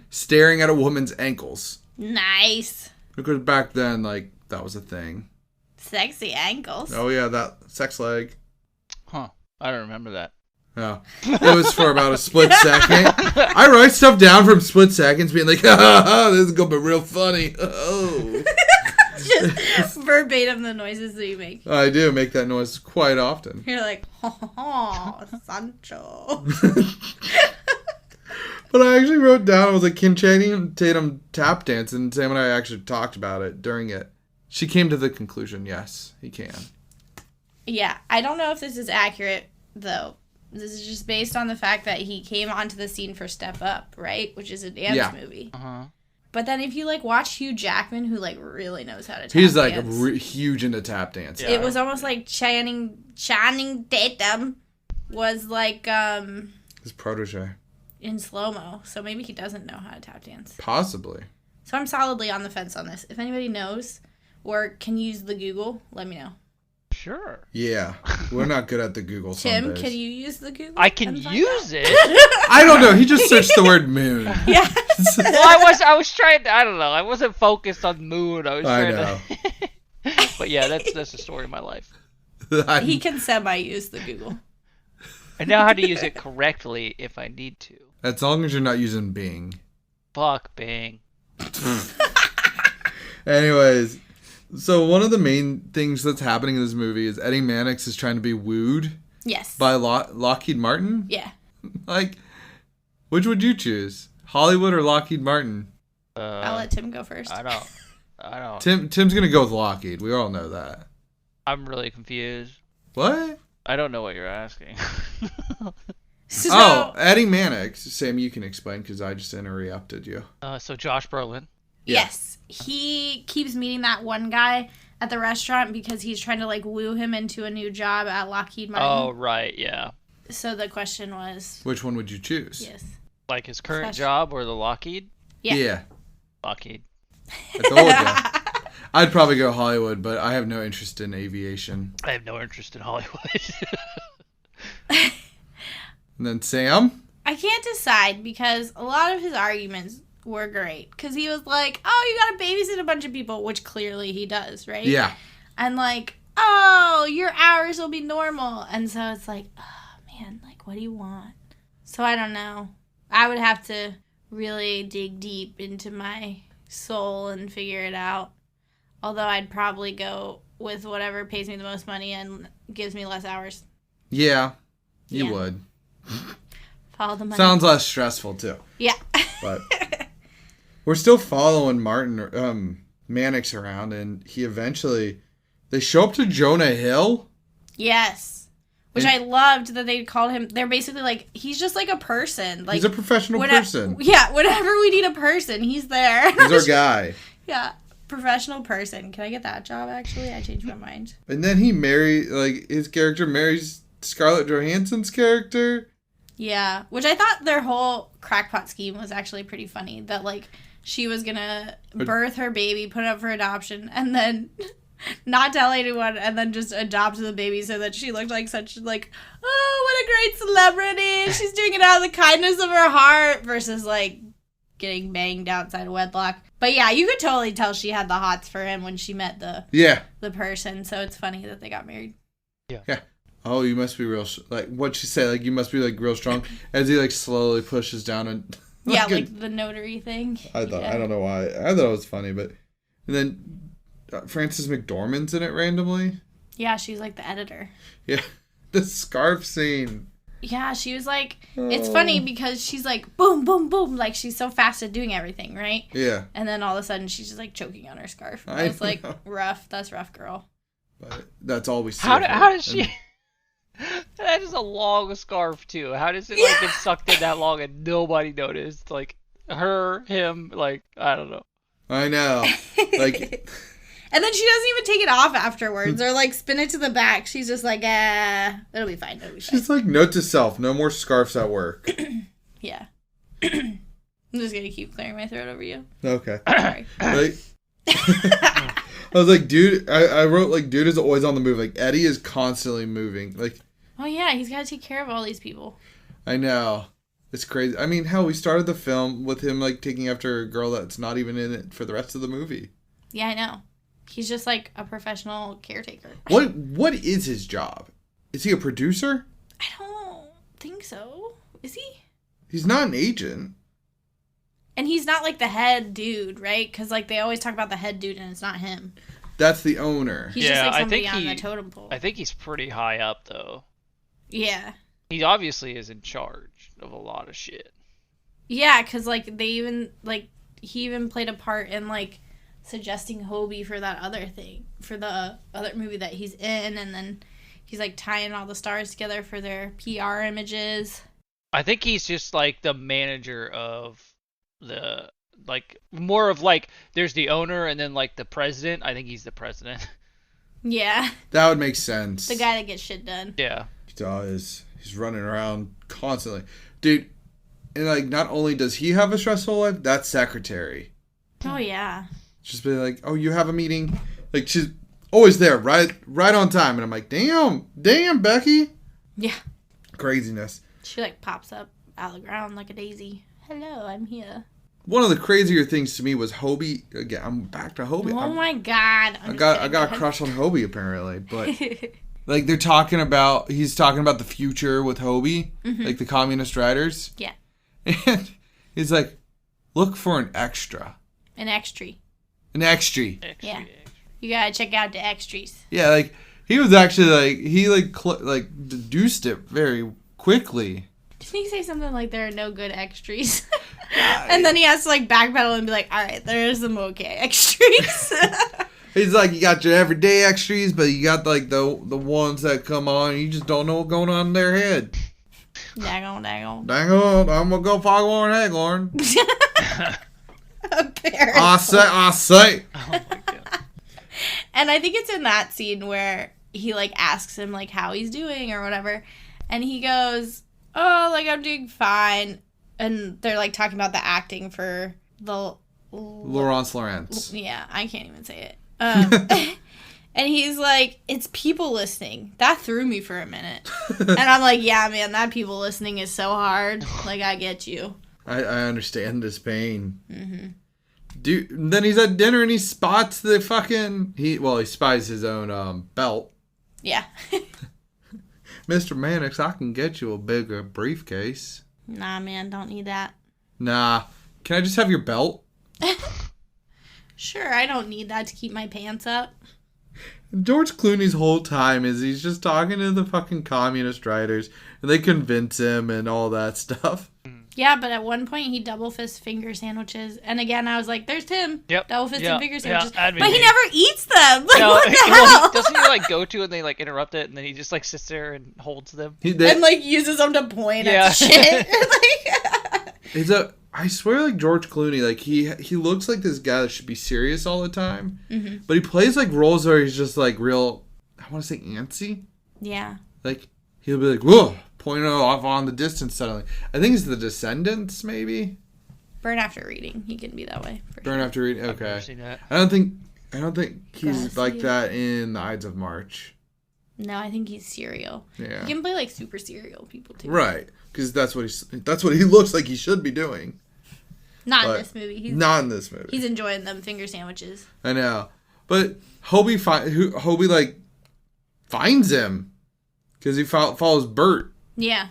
staring at a woman's ankles. Nice. Because back then, like that was a thing. Sexy ankles. Oh yeah, that sex leg. Huh. I don't remember that. Oh, it was for about a split second. I write stuff down from split seconds, being like, this is gonna be real funny. Oh, Just verbatim the noises that you make. I do make that noise quite often. You're like, oh, Sancho. But I actually wrote down, I was like, can Channing Tatum tap dance? And Sam and I actually talked about it during it. She came to the conclusion, yes, he can. Yeah, I don't know if this is accurate, though. This is just based on the fact that he came onto the scene for Step Up, right? Which is a dance movie. Uh-huh. But then if you, like, watch Hugh Jackman, who, like, really knows how to tap He's like dance. huge into tap dance. Yeah. It was almost like Channing Tatum was, like, His protege. in slow-mo. So maybe he doesn't know how to tap dance. Possibly. So I'm solidly on the fence on this. If anybody knows or can use the Google, let me know. Sure. Yeah, we're not good at the Google Tim, some days. can you use the Google? I can and find use out? it. I don't know. He just searched the word moon. Yeah. Well, I was trying to, I don't know. I wasn't focused on moon. I was I trying know. to. But yeah, that's the story of my life. He can semi-use the Google. I know how to use it correctly if I need to. As long as you're not using Bing. Fuck Bing. Anyways, so one of the main things that's happening in this movie is Eddie Mannix is trying to be wooed Yes. by Lockheed Martin. Yeah. Like, which would you choose? Hollywood or Lockheed Martin? I'll let Tim go first. I don't. Tim's gonna go with Lockheed. We all know that. I'm really confused. What? I don't know what you're asking. So, Oh, Eddie Mannix. Sam, you can explain because I just interrupted you. So Josh Brolin. yes. He keeps meeting that one guy at the restaurant because he's trying to, like, woo him into a new job at Lockheed Martin. Oh, right, yeah. So the question was... Which one would you choose? Yes. Like his current Special. job or the Lockheed? Yeah. Lockheed. I told you. I'd probably go Hollywood, but I have no interest in aviation. I have no interest in Hollywood. And then Sam? I can't decide because a lot of his arguments were great. Because he was like, oh, you gotta babysit a bunch of people, which clearly he does, right? Yeah. And like, oh, your hours will be normal. And so it's like, oh, man, like, what do you want? So I don't know. I would have to really dig deep into my soul and figure it out. Although I'd probably go with whatever pays me the most money and gives me less hours. Yeah, you Yeah. would. Follow the money. Sounds less stressful, too. Yeah. But we're still following Martin Mannix around, and they show up to Jonah Hill. Yes. Which I loved that they called him. They're basically like, he's just like a person. Like, He's a professional person. Yeah, whenever we need a person, he's there. He's our guy. Yeah, professional person. Can I get that job, actually? I changed my mind. And then his character marries Scarlett Johansson's character. Yeah, which I thought their whole crackpot scheme was actually pretty funny. That, like, she was gonna birth her baby, put it up for adoption, and then not tell anyone, and then just adopt the baby so that she looked like such, like, oh, what a great celebrity. She's doing it out of the kindness of her heart versus, like, getting banged outside of wedlock. But yeah, you could totally tell she had the hots for him when she met the person. So it's funny that they got married. Yeah. Oh, you must be real. Like, what'd she say? Like, you must be, like, real strong. As he, like, slowly pushes down and... Yeah, like the notary thing. I don't know why. I thought it was funny, but... And then Frances McDormand's in it randomly. Yeah, she's, like, the editor. Yeah. The scarf scene. Yeah, she was like... It's funny because she's like, boom, boom, boom. Like, she's so fast at doing everything, right? Yeah. And then all of a sudden, she's just, like, choking on her scarf. I was like, rough. That's rough, girl. But that's all we see. How does she... That is a long scarf, too. How does it, like, get sucked in that long and nobody noticed? Like, her, him, like, I don't know. I know. Like... And then she doesn't even take it off afterwards or, like, spin it to the back. She's just like, it'll be fine. She's like, note to self, no more scarves at work. Yeah. I'm just going to keep clearing my throat over you. Okay. Sorry. Like, I was like, dude, I wrote, like, dude is always on the move. Like, Eddie is constantly moving. Like... Oh, yeah, he's got to take care of all these people. I know. It's crazy. I mean, hell, we started the film with him, like, taking after a girl that's not even in it for the rest of the movie. Yeah, I know. He's just, like, a professional caretaker. What is his job? Is he a producer? I don't think so. Is he? He's not an agent. And he's not, like, the head dude, right? Because, like, they always talk about the head dude, and it's not him. That's the owner. He's just, like, somebody on the totem pole. I think he's pretty high up, though. Yeah. He obviously is in charge of a lot of shit. Yeah, because, like, they even, like, he even played a part in, like, suggesting Hobie for that other thing, for the other movie that he's in, and then he's, like, tying all the stars together for their PR images. I think he's just, like, the manager of the, like, more of, like, there's the owner and then, like, the president. I think he's the president. Yeah. That would make sense. The guy that gets shit done. Yeah. He does. He's running around constantly. Dude, and, like, not only does he have a stressful life, that secretary. Oh, yeah. Just be like, oh, you have a meeting? Like, she's always there, right on time. And I'm like, damn, Becky. Yeah. Craziness. She, like, pops up out of the ground like a daisy. Hello, I'm here. One of the crazier things to me was Hobie. Again, I'm back to Hobie. My God. I got a crush on Hobie, apparently. But, like, he's talking about the future with Hobie, like the communist riders. Yeah. And he's like, look for an extra. An extra. An extra. Yeah. You gotta check out the extras. Yeah, like, he was actually, like, he, like, deduced it very quickly. Didn't he say something like there are no good extras? And then he has to, like, backpedal and be like, all right, there's some okay extras. He's like, you got your everyday extras, but you got, like, the ones that come on, you just don't know what's going on in their head. Daggone. Dang on, I'm gonna go foghorn Haglorn. Apparently. I say. Oh my God. And I think it's in that scene where he, like, asks him, like, how he's doing or whatever. And he goes, oh, like, I'm doing fine. And they're, like, talking about the acting for the... Laurence Lawrence. Yeah, I can't even say it. And he's like, it's people listening. That threw me for a minute. And I'm like, yeah, man, that people listening is so hard. Like, I get you. I understand his pain. Mm-hmm. Dude, then he's at dinner and he spots the fucking... He spies his own belt. Yeah. Mr. Mannix, I can get you a bigger briefcase. Nah, man, don't need that. Nah. Can I just have your belt? Sure, I don't need that to keep my pants up. George Clooney's whole time is he's just talking to the fucking communist writers, and they convince him and all that stuff. Yeah, but at one point he double fist finger sandwiches, and again I was like, "There's Tim, double fist and finger sandwiches," but he never eats them. Like, what the hell? Doesn't he like go to and they like interrupt it, and then he just like sits there and holds them and like uses them to point at shit. I swear, like George Clooney, like he looks like this guy that should be serious all the time, but he plays like roles where he's just like real. I want to say antsy. Yeah. Like he'll be like, "Whoa," pointing off on the distance suddenly. I think it's The Descendants, maybe. Burn After Reading, he can be that way. Burn After Reading. Okay. I've never seen that. I don't think he's like that in The Ides of March. No, I think he's serial. Yeah. He can play like super serial people too. Right, because that's what he looks like he should be doing. Not in this movie. Not in this movie. He's enjoying them finger sandwiches. I know, but Hobie finds him because he follows Bert. Yeah.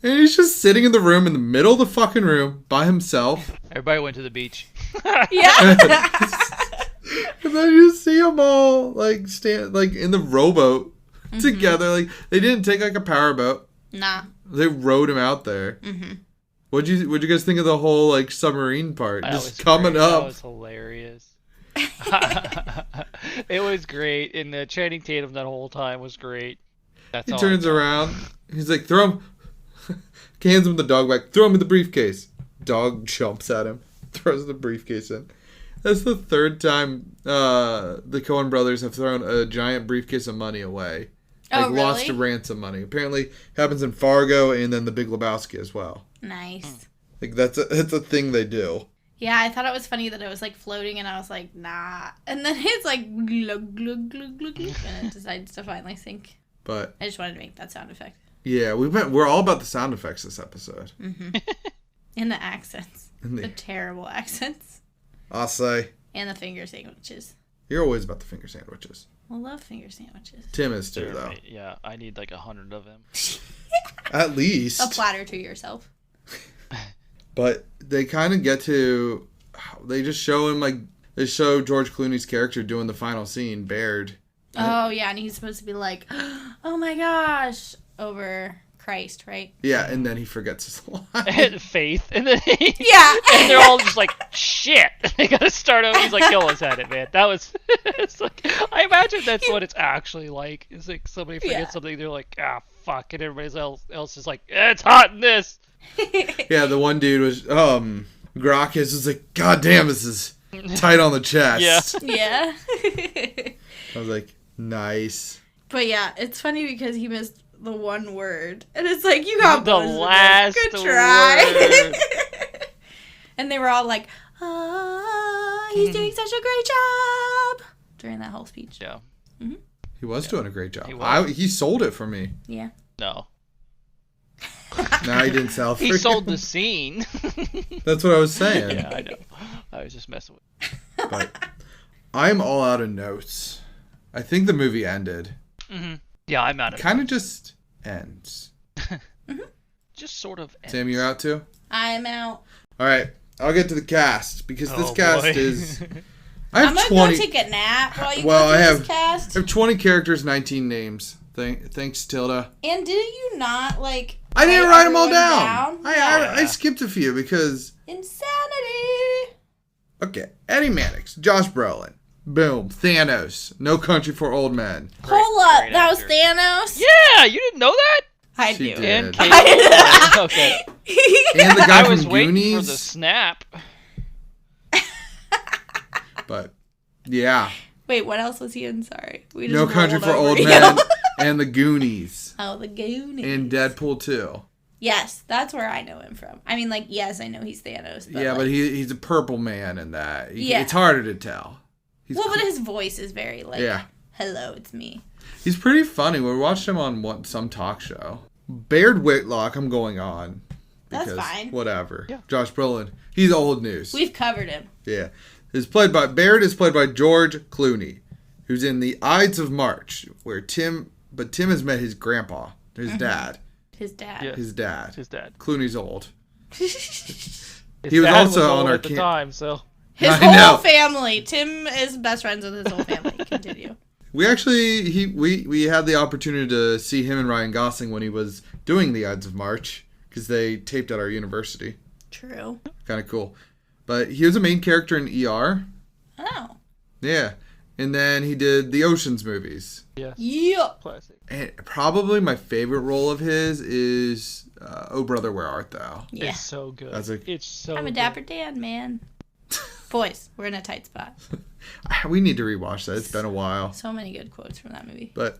And he's just sitting in the room in the middle of the fucking room by himself. Everybody went to the beach. Yeah. And then you see them all like stand like in the rowboat together. Like they didn't take like a powerboat. Nah. They rowed him out there. Mm-hmm. What'd you guys think of the whole like submarine part? Just coming up. That was hilarious. It was great, and the Channing Tatum that whole time was great. He turns around. He's like, throw him. Hands him the dog back. Throw him in the briefcase. Dog jumps at him. Throws the briefcase in. That's the third time the Coen brothers have thrown a giant briefcase of money away. Like, oh, really? Lost to ransom money. Apparently happens in Fargo and then The Big Lebowski as well. Nice. Like that's a thing they do. Yeah, I thought it was funny that it was like floating, and I was like, nah. And then it's like glug glug glug glug, glug and it decides to finally sink. But I just wanted to make that sound effect. Yeah, we're all about the sound effects this episode. Mm-hmm. And the accents, the terrible accents. I'll say. And the finger sandwiches. You're always about the finger sandwiches. I love finger sandwiches. Tim is too, though. Yeah, I need like 100 of them. At least. A platter to yourself. But they kind of get to... They just show him, like... They show George Clooney's character doing the final scene, Baird. Oh, yeah, and he's supposed to be like, oh my gosh, over Christ, right? Yeah, and then he forgets his line. Faith. And then yeah. And they're all just like, shit. They gotta start over. He's like, Gillis had it, man. That was... It's like... I imagine that's what it's actually like. It's like somebody forgets something, they're like, ah, fuck. And everybody else is like, it's hot in this. Yeah, the one dude was... Gracchus was like, God damn, this is tight on the chest. Yeah. I was like, nice. But yeah, it's funny because he missed the one word. And it's like, you got the last good try. word. And they were all like, he's doing such a great job during that whole speech. Yeah. Mm-hmm. He was doing a great job. He he sold it for me. Yeah. No. No, he didn't sell it for He you. sold the scene. That's what I was saying. Yeah, I know. I was just messing with But I'm all out of notes. I think the movie ended. Mm-hmm. Yeah, I'm out of Kind of just ends. Mm-hmm. Just sort of ends. Sam, you're out too? I'm out. All right. I'll get to the cast because this cast boy. is... I have I'm going 20... to go take a nap while you Well, go through I have, this cast. I have 20 characters, 19 names. Thanks, Tilda. And didn't you not, like... I didn't write them all everyone down. I skipped a few because... Insanity! Okay. Eddie Mannix, Josh Brolin. Boom. Thanos. No Country for Old Men. Hold up. great That was actor. Thanos? Yeah, you didn't know that? I She do. did. And I Kate. Okay. And the guy I was from waiting Goonies. for the snap. But, yeah. Wait, what else was he in? Sorry. We just No Country rolled for over Old you. Men and the Goonies. Oh, the Goonies. In Deadpool 2. Yes, that's where I know him from. I mean, like, yes, I know he's Thanos. But Yeah, like, but he's a purple man in that. Yeah. It's harder to tell. But his voice is very like, yeah. hello, it's me. He's pretty funny. We watched him on some talk show. Baird Whitlock, I'm going on. That's fine. Whatever. Yeah. Josh Brolin. He's old news. We've covered him. Yeah. Baird is played by George Clooney, who's in The Ides of March, where Tim has met his grandpa, his dad. His dad. Yeah. His dad. Clooney's old. He was also on our at the time, so his whole family. Tim is best friends with his whole family. Continue. We actually we had the opportunity to see him and Ryan Gosling when he was doing The Ides of March because they taped at our university. True. Kind of cool. But he was a main character in ER. Oh. Yeah. And then he did the Ocean's movies. yeah, Classic. And probably my favorite role of his is Oh Brother, Where Art Thou? Yeah. it's so good. It's so. I'm a good. dapper Dan, man. Boys, we're in a tight spot. We need to rewatch that. It's been a while. So many good quotes from that movie. But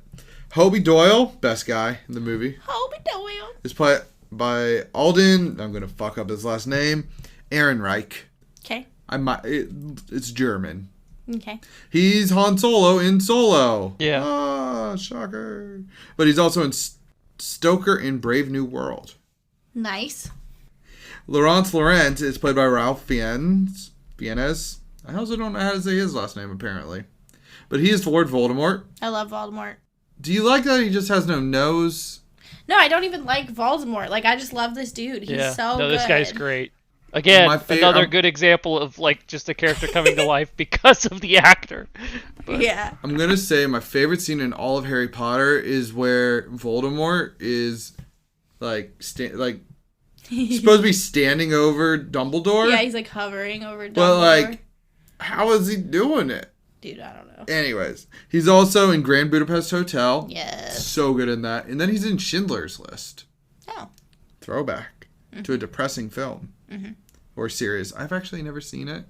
Hobie Doyle, best guy in the movie, Hobie Doyle. is played by Alden. I'm going to fuck up his last name. Ehrenreich. Okay. It's German. Okay. He's Han Solo in Solo. Yeah. Ah, shocker. But he's also in Stoker in Brave New World. Nice. Laurence Laurent is played by Ralph Fiennes. I also don't know how to say his last name, apparently. But he is Lord Voldemort. I love Voldemort. Do you like that he just has no nose? No, I don't even like Voldemort. Like, I just love this dude. He's so good. This guy's great. Again, another good example of like just a character coming to life because of the actor. But, yeah. I'm going to say my favorite scene in all of Harry Potter is where Voldemort is supposed to be standing over Dumbledore. Yeah, he's like hovering over Dumbledore. But like, how is he doing it? Dude, I don't know. Anyways, he's also in Grand Budapest Hotel. Yes. So good in that. And then he's in Schindler's List. Oh. Throwback to a depressing film. Mm-hmm. Or series. I've actually never seen it.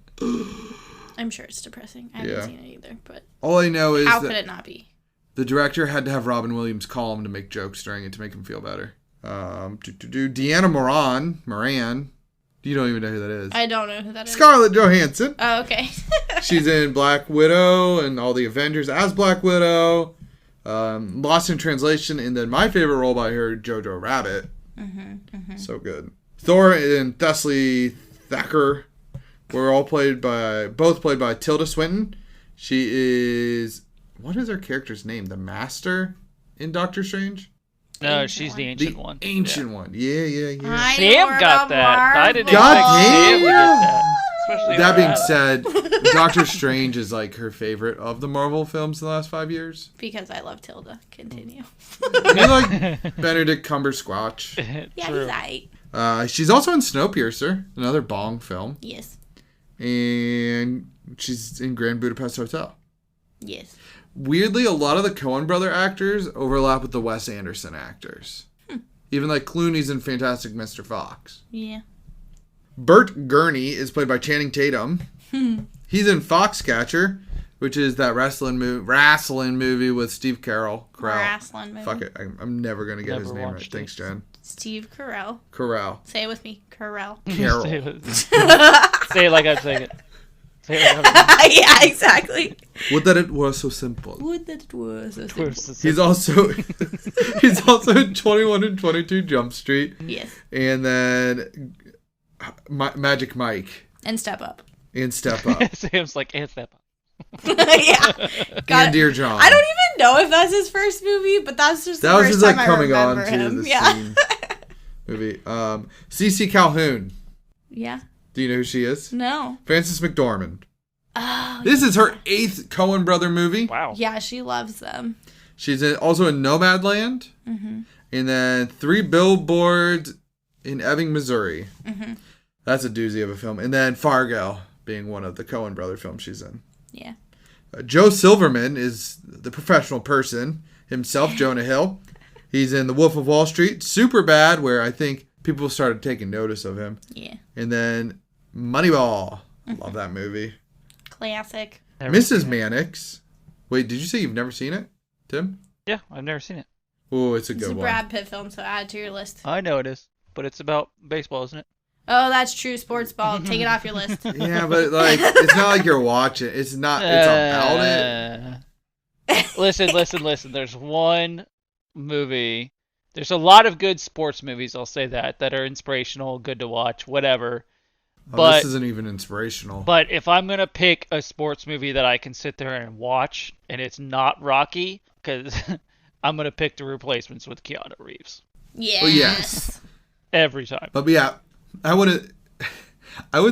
I'm sure it's depressing. I haven't seen it either, but all I know is how could it not be? The director had to have Robin Williams call him to make jokes during it to make him feel better. Deanna Moran. You don't even know who that is. I don't know who that is. Scarlett Johansson. Oh, okay. She's in Black Widow and all the Avengers as Black Widow. Lost in Translation, and then my favorite role by her, Jojo Rabbit. So good. Thor and Thessaly Thacker were both played by Tilda Swinton. She is, what is her character's name? The Master in Doctor Strange? No, she's the ancient one. Ancient one. Yeah. Sam got that. I didn't God expect Sam damn, to get that. Especially That being her. said, Doctor Strange is like her favorite of the Marvel films in the last 5 years. Because I love Tilda. Continue. You like Benedict Cumbersquatch. Yeah, True. he's aight. She's also in Snowpiercer, another Bong film. Yes. And she's in Grand Budapest Hotel. Yes. Weirdly, a lot of the Coen brother actors overlap with the Wes Anderson actors. Even like Clooney's in Fantastic Mr. Fox. Yeah. Bert Gurney is played by Channing Tatum. He's in Foxcatcher, which is that wrestling movie with Steve Carell. Wrestling movie. Fuck it. I'm never going to get his Never name right. watched it. Thanks, Jen. Steve Carell. Carell. Say it with me. Carell. Carol. Say it like I'm saying it. Say it like I'm Yeah, exactly. Would that it was so simple. Would that it was so simple. He's also in 21 and 22 Jump Street. Yes. And then Magic Mike. And Step Up. And Step Up. Sam's like, and step up. Yeah. And Dear John. I don't even know if that's his first movie, but that's just the That was first just like time coming I on remember to him. the Yeah. scene movie. CeCe Calhoun. Yeah. Do you know who she is? No. Frances McDormand. Oh, This is her 8th Coen brother movie. Wow. yeah, she loves them. She's also in Nomadland. Mm-hmm. And then 3 Billboards in Ebbing, Missouri. Mm-hmm. That's a doozy of a film. And then Fargo being one of the Coen brother films she's in. Yeah. Joe Silverman is the professional person himself, Jonah Hill. He's in The Wolf of Wall Street, Superbad, where I think people started taking notice of him. Yeah. And then Moneyball. Love that movie. Classic. Never Mrs. seen it. Mannix. Wait, did you say you've never seen it, Tim? Yeah, I've never seen it. Oh, it's a It's good a one. Brad Pitt film, so add it to your list. I know it is, but it's about baseball, isn't it? Oh, that's true. Sports ball. Take it off your list. Yeah, but like, it's not like you're watching. It's not. It's about it. Listen. There's one movie. There's a lot of good sports movies, I'll say that are inspirational, good to watch, whatever. But this isn't even inspirational. But if I'm going to pick a sports movie that I can sit there and watch, and it's not Rocky, because I'm going to pick The Replacements with Keanu Reeves. Yes. Well, yes. Every time. But yeah, I would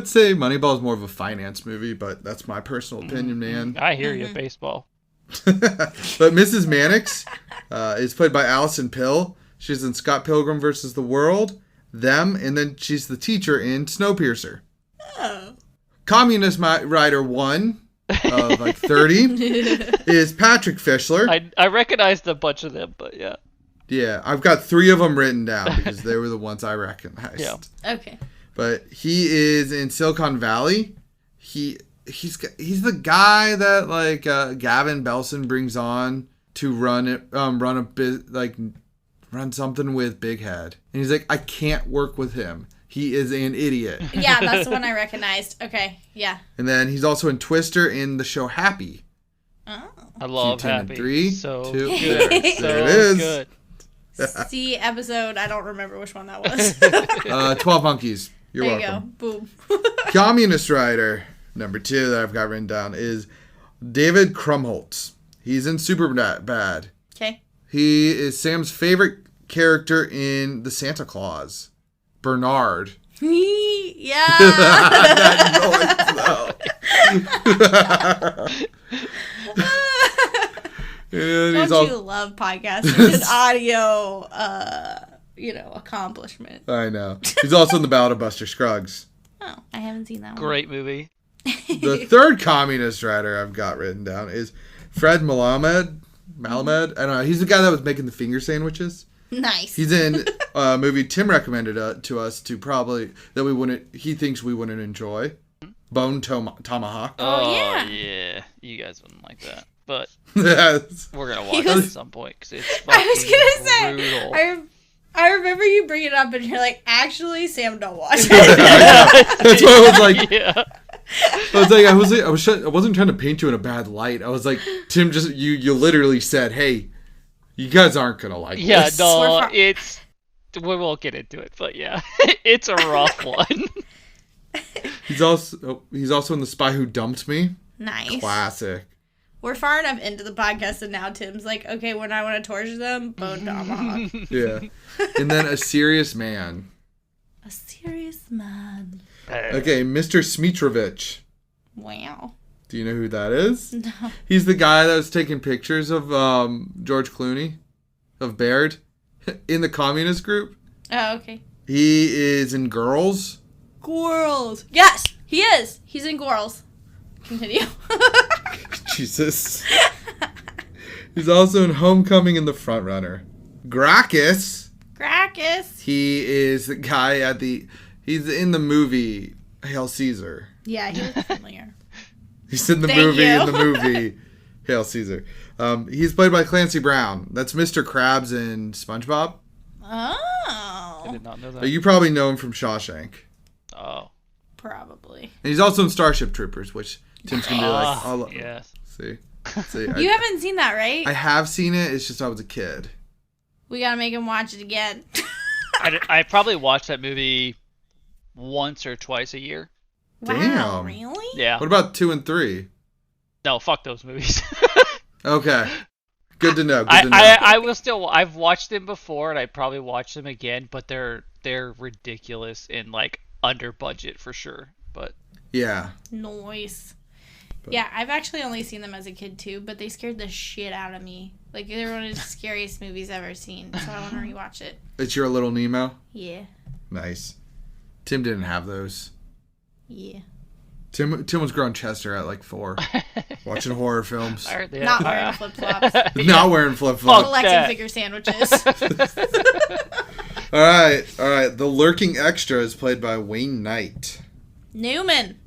say Moneyball is more of a finance movie, but that's my personal opinion, man. I hear you, baseball. But Mrs. Mannix is played by Allison Pill. She's in Scott Pilgrim versus the World, Them, and then she's the teacher in Snowpiercer. Oh. Communist Rider 1 of like 30 is Patrick Fischler. I recognized a bunch of them, but yeah. Yeah, I've got 3 of them written down because they were the ones I recognized. Yeah. Okay. But he is in Silicon Valley. He's the guy that like Gavin Belson brings on to run something with Big Head, and he's like, I can't work with him. He is an idiot. Yeah, that's the one I recognized. Okay, yeah. And then he's also in Twister in the show Happy. Oh. I love 10 Happy. and 3, so 2. good. There So it is. good. See episode. I don't remember which one that was. 12 Monkeys. You're there welcome. You go. Boom. Communist Rider number 2 that I've got written down is David Krumholtz. He's in Superbad. Okay. He is Sam's favorite character in The Santa Claus, Bernard. Yeah. That noise, though. Don't you love podcasting? It's an audio, accomplishment. I know. He's also in The Ballad of Buster Scruggs. Oh, I haven't seen that one. Great movie. The third Communist Rider I've got written down is Fred Malamed. I don't know. He's the guy that was making the finger sandwiches. Nice. He's in a movie Tim recommended to us he thinks we wouldn't enjoy. Bone Tomahawk. Oh, yeah. Yeah. You guys wouldn't like that. But Yes. we're going to watch it at some point because it's I was fucking gonna say, brutal. I remember you bring it up and you're like, actually, Sam, don't watch it. That's why I was like, Yeah. I wasn't trying to paint you in a bad light. I was like, Tim, just you literally said, hey, you guys aren't gonna like Yeah, this. no, we won't get into it, but yeah, it's a rough one. He's also in The Spy Who Dumped Me. Nice. Classic. We're far enough into the podcast and now Tim's like, okay, when I want to torture them, Bone Tomahawk. Yeah. And then A Serious Man. A serious man. Okay, Mr. Smitrovich. Wow. Do you know who that is? No. He's the guy that was taking pictures of George Clooney, of Baird, in the communist group. Oh, okay. He is in Girls. Girls. Yes, he is. He's in Girls. Continue. Jesus. He's also in Homecoming and The Front Runner. Gracchus. Gracchus. He is the guy he's in the movie Hail Caesar. Yeah, he looks familiar. He's in the Thank movie you. in the movie Hail Caesar. He's played by Clancy Brown. That's Mr. Krabs in SpongeBob. Oh. I did not know that. But you probably know him from Shawshank. Oh. Probably. And he's also in Starship Troopers, which Tim's gonna be like, oh, Yes. See, You haven't seen that, right? I have seen it. It's just I was a kid. We gotta make him watch it again. I probably watch that movie once or twice a year. Wow, Damn. really? Yeah. What about 2 and 3? No, fuck those movies. Okay, good to know. I will still. I've watched them before, and I probably watch them again. But they're ridiculous and like under budget for sure. But Yeah. Noise. Yeah, I've actually only seen them as a kid too, but they scared the shit out of me. Like, they're one of the scariest movies I've ever seen, so I want to rewatch it. It's Your Little Nemo. Yeah. Nice. Tim didn't have those. Yeah. Tim was growing Chester at like 4, watching horror films, Not wearing flip-flops. not wearing flip flops. Collecting figure sandwiches. All right. The lurking extra is played by Wayne Knight. Newman.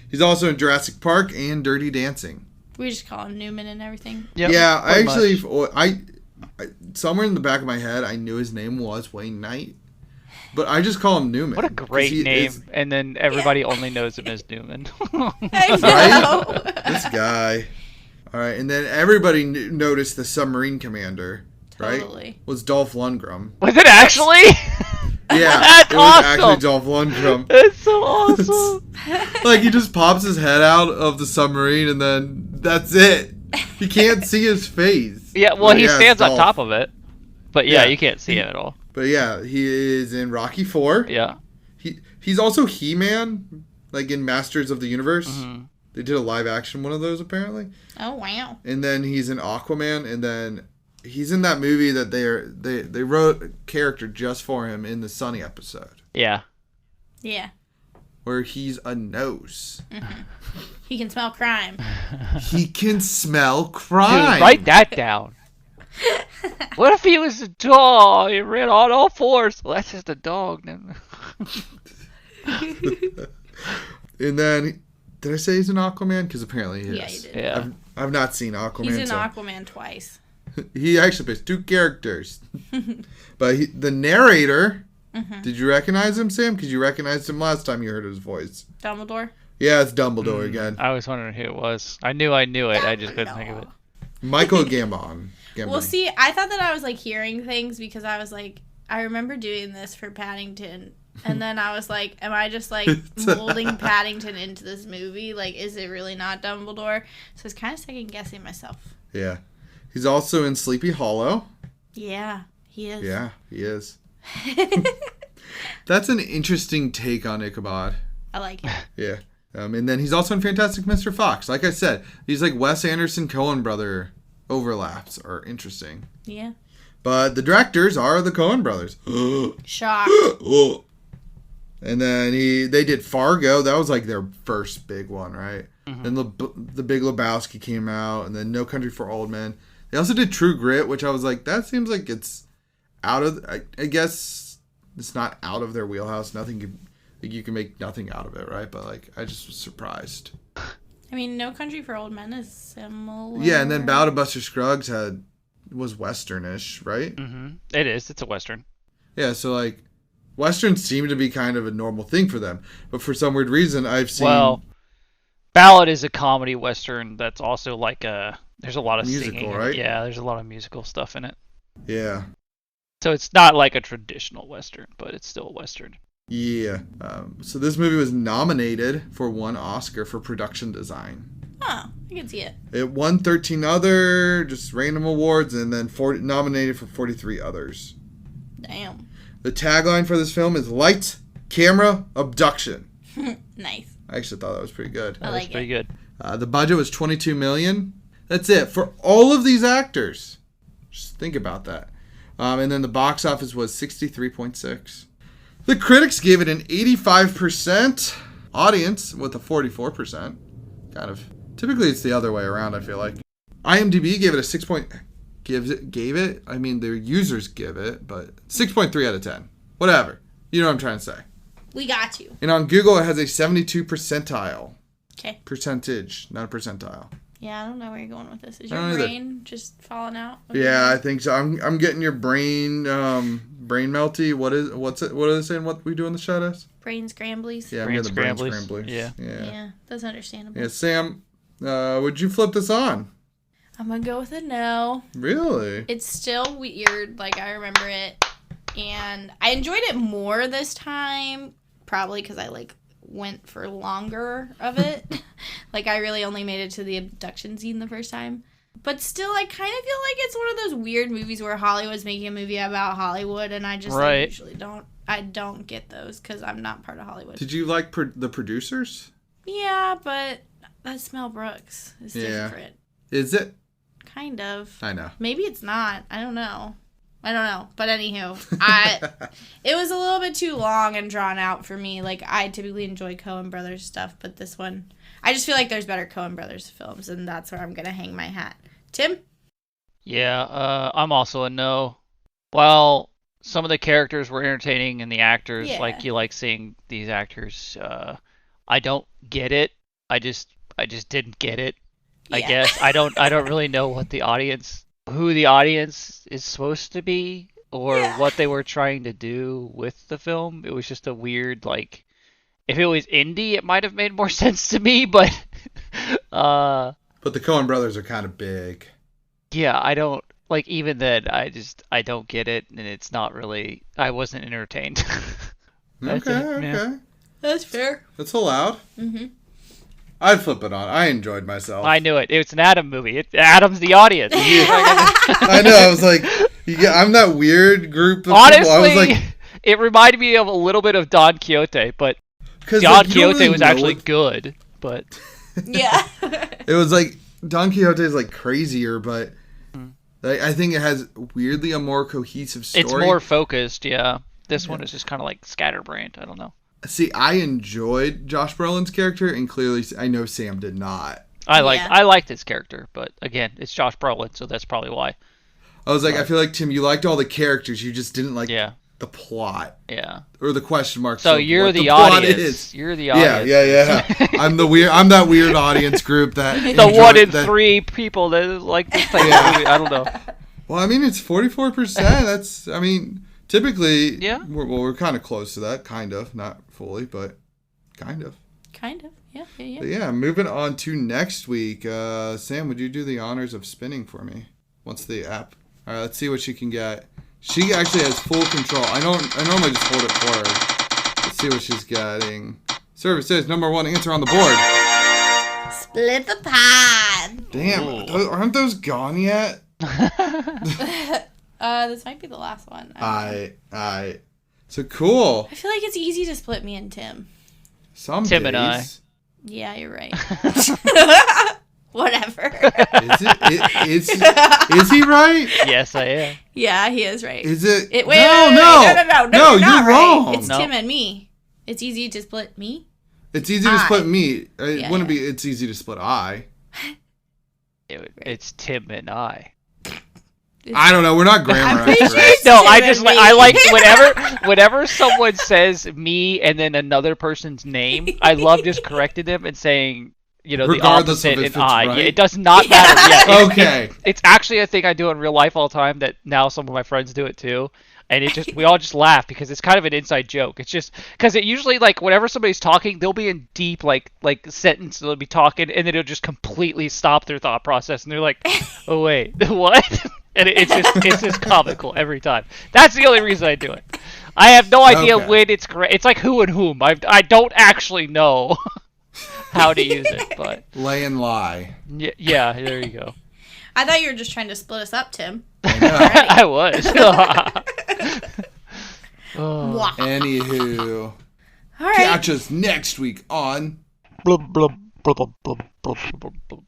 He's also in Jurassic Park and Dirty Dancing. We just call him Newman and everything. Yep, Yeah, I pretty actually, much. I somewhere in the back of my head, I knew his name was Wayne Knight, But I just call him Newman. What a 'cause great he name. is- And then everybody only knows him as Newman. I know. This guy. All right, and then everybody noticed the submarine commander, right? Totally. Was Dolph Lundgren. Was it actually? Yeah, That's it was awesome. actually Dolph Lundgren. That's so awesome. Like he just pops his head out of the submarine and then that's it. You can't see his face. Yeah, well, But he yeah, stands it's on Dolph. top of it. But yeah, Yeah. you can't see him at all. But yeah, he is in Rocky 4. Yeah. He's also He-Man, like in Masters of the Universe. Mm-hmm. They did a live action one of those apparently. Oh, wow. And then he's in Aquaman, and then he's in that movie that they wrote a character just for him in the Sunny episode, Yeah. Yeah. where he's a nose. He can smell crime. He can smell Dude, crime. write that down. What if he was a dog? He ran on all fours. Well, that's just a dog. And then, did I say he's in Aquaman? Because apparently he is. Yeah, you did. Yeah. I've not seen Aquaman. He's in so Aquaman twice. he actually plays two characters. But the narrator, did you recognize him, Sam? Because you recognized him last time you heard his voice. Dumbledore? Yeah, it's Dumbledore again. I was wondering who it was. I knew it. I just couldn't think of it. Michael Gambon. Well, see, I thought that I was, like, hearing things because I was like, I remember doing this for Paddington. And then I was like, am I just, like, molding Paddington into this movie? Like, is it really not Dumbledore? So I was kind of second-guessing myself. Yeah. He's also in Sleepy Hollow. Yeah, he is. Yeah, he is. That's an interesting take on Ichabod. I like it. Yeah. And then he's also in Fantastic Mr. Fox. Like I said, these like Wes Anderson Coen brother overlaps are interesting. Yeah. But the directors are the Coen brothers. Shock. And then they did Fargo. That was like their first big one, right? Then the Big Lebowski came out, and then No Country for Old Men. They also did True Grit, which I was like, that seems like it's out of. I guess it's not out of their wheelhouse. You can make nothing out of it, right? But like, I just was surprised. I mean, No Country for Old Men is similar. Yeah, and then Ballad of Buster Scruggs was westernish, right? Mm-hmm. It is. It's a Western. Yeah, so like westerns seem to be kind of a normal thing for them, but for some weird reason, I've seen. Well, Ballad is a comedy Western that's also like there's a lot of musical, singing. right? Yeah, there's a lot of musical stuff in it. Yeah. So it's not like a traditional Western, but it's still a Western. Yeah. So this movie was nominated for one Oscar for production design. Oh, I can see it. It won 13 other just random awards, and then nominated for 43 others. Damn. The tagline for this film is Lights, Camera, Abduction. Nice. I actually thought that was pretty good. I That was like pretty it. good. The budget was $22 million. That's it for all of these actors. Just think about that. And then the box office was 63.6. The critics gave it an 85%. Audience with a 44%. Kind of. Typically, it's the other way around. I feel like. IMDb gave it a 6. Gave it. I mean, their users give it, but 6.3 out of 10. Whatever. You know what I'm trying to say. We got you. And on Google, it has a 72 percentile. Okay. Percentage, not a percentile. Yeah, I don't know where you're going with this. Is I your don't either. brain just falling out? Yeah, I think so. I'm getting your brain melty. What are they saying? What we do in the shadows? Brain scramblies. Yeah, I'm Brain getting the brain scramblies. scramblers. Yeah. Yeah. That's understandable. Yeah, Sam, would you flip this on? I'm gonna go with a no. Really? It's still weird. Like, I remember it. And I enjoyed it more this time. Probably because I, like, went for longer of it. Like, I really only made it to the abduction scene the first time. But still, I kind of feel like it's one of those weird movies where Hollywood's making a movie about Hollywood, and I just like, usually don't get those because I'm not part of Hollywood. Did you like the producers? Yeah, but that's Mel Brooks. It's different. Is it? Kind of. I know. Maybe it's not. I don't know. But anywho, it was a little bit too long and drawn out for me. Like, I typically enjoy Coen Brothers stuff, but this one, I just feel like there's better Coen Brothers films, and that's where I'm going to hang my hat. Tim? Yeah, I'm also a no. While some of the characters were entertaining and the actors, like, you like seeing these actors, I don't get it. I just didn't get it. I guess I don't really know who the audience is supposed to be or Yeah. what they were trying to do with the film. It was just a weird, like, if it was indie, it might have made more sense to me, but But the Coen brothers are kind of big. yeah, I don't like even then. I don't get it, and it's not really. I wasn't entertained. That's Okay, it, yeah. okay. That's fair. That's allowed. Mm-hmm. I'd flip it on. I enjoyed myself. I knew it. It's an Adam movie. Adam's the audience. I know. I was like, I'm that weird group of Honestly, people. I was like, it reminded me of a little bit of Don Quixote, but 'cause, Don like, you don't Quixote really was know actually what- good. But Yeah. It was like Don Quixote is like crazier, but I think it has weirdly a more cohesive story. it's more focused. Yeah, this one is just kind of like scatterbrained. I don't know. See, I enjoyed Josh Brolin's character, and clearly I know Sam did not. I Yeah. liked his character, but again, it's Josh Brolin, so that's probably why. I was like, I feel like Tim, you liked all the characters, you just didn't like Yeah, the plot yeah. or the question marks. So of you're what the plot audience. is. You're the Yeah, audience. yeah. I'm that weird audience group that The enjoy- one in that- 3 people that like this type Yeah. of movie. I don't know. Well, I mean, it's 44%. That's, I mean, typically, Yeah. we're kind of close to that, kind of, not fully, but kind of. Kind of. Yeah. But yeah, moving on to next week. Sam, would you do the honors of spinning for me? Once the app. All right, let's see what she can get. She actually has full control. I normally just hold it for her. Let's see what she's getting. Service says number 1 answer on the board. Split the pod. Damn, Ooh. aren't those gone yet? This might be the last one. I So cool. feel like it's easy to split me and Tim. Some Tim days. and I. Yeah, you're right. Whatever. Is he right? Yes, I am. Yeah, he is right. Is it? Wait, wait, no, wait, no, wait, no, no, you're not you're right. wrong. It's No. Tim and me. It's easy to split me. It's easy to split me. It Yeah, wouldn't yeah. be. It's easy to split I. It's Tim and I. I don't know. We're not grammar I'm pretty sure experts. it's No, Tim I and just me. I like whenever someone says me and then another person's name, I love just correcting them and saying, you know, Regardless the of opposite if and it's I. right. Yeah, it does not matter. Yeah, Okay. it's actually a thing I do in real life all the time that now some of my friends do it too. And we all just laugh because it's kind of an inside joke. It's just because it usually, like, whenever somebody's talking, they'll be in deep like sentence, they'll be talking, and then it'll just completely stop their thought process, and they're like, "Oh wait, what?" And it's just comical every time. That's the only reason I do it. I have no idea Okay. when it's correct. It's like who and whom. I don't actually know how to use it, but Lay and lie. yeah, there you go. I thought you were just trying to split us up, Tim. I know. I was. Oh. Mwah. Anywho, All right. catch us next week on. Blub, blub, blub, blub, blub, blub, blub.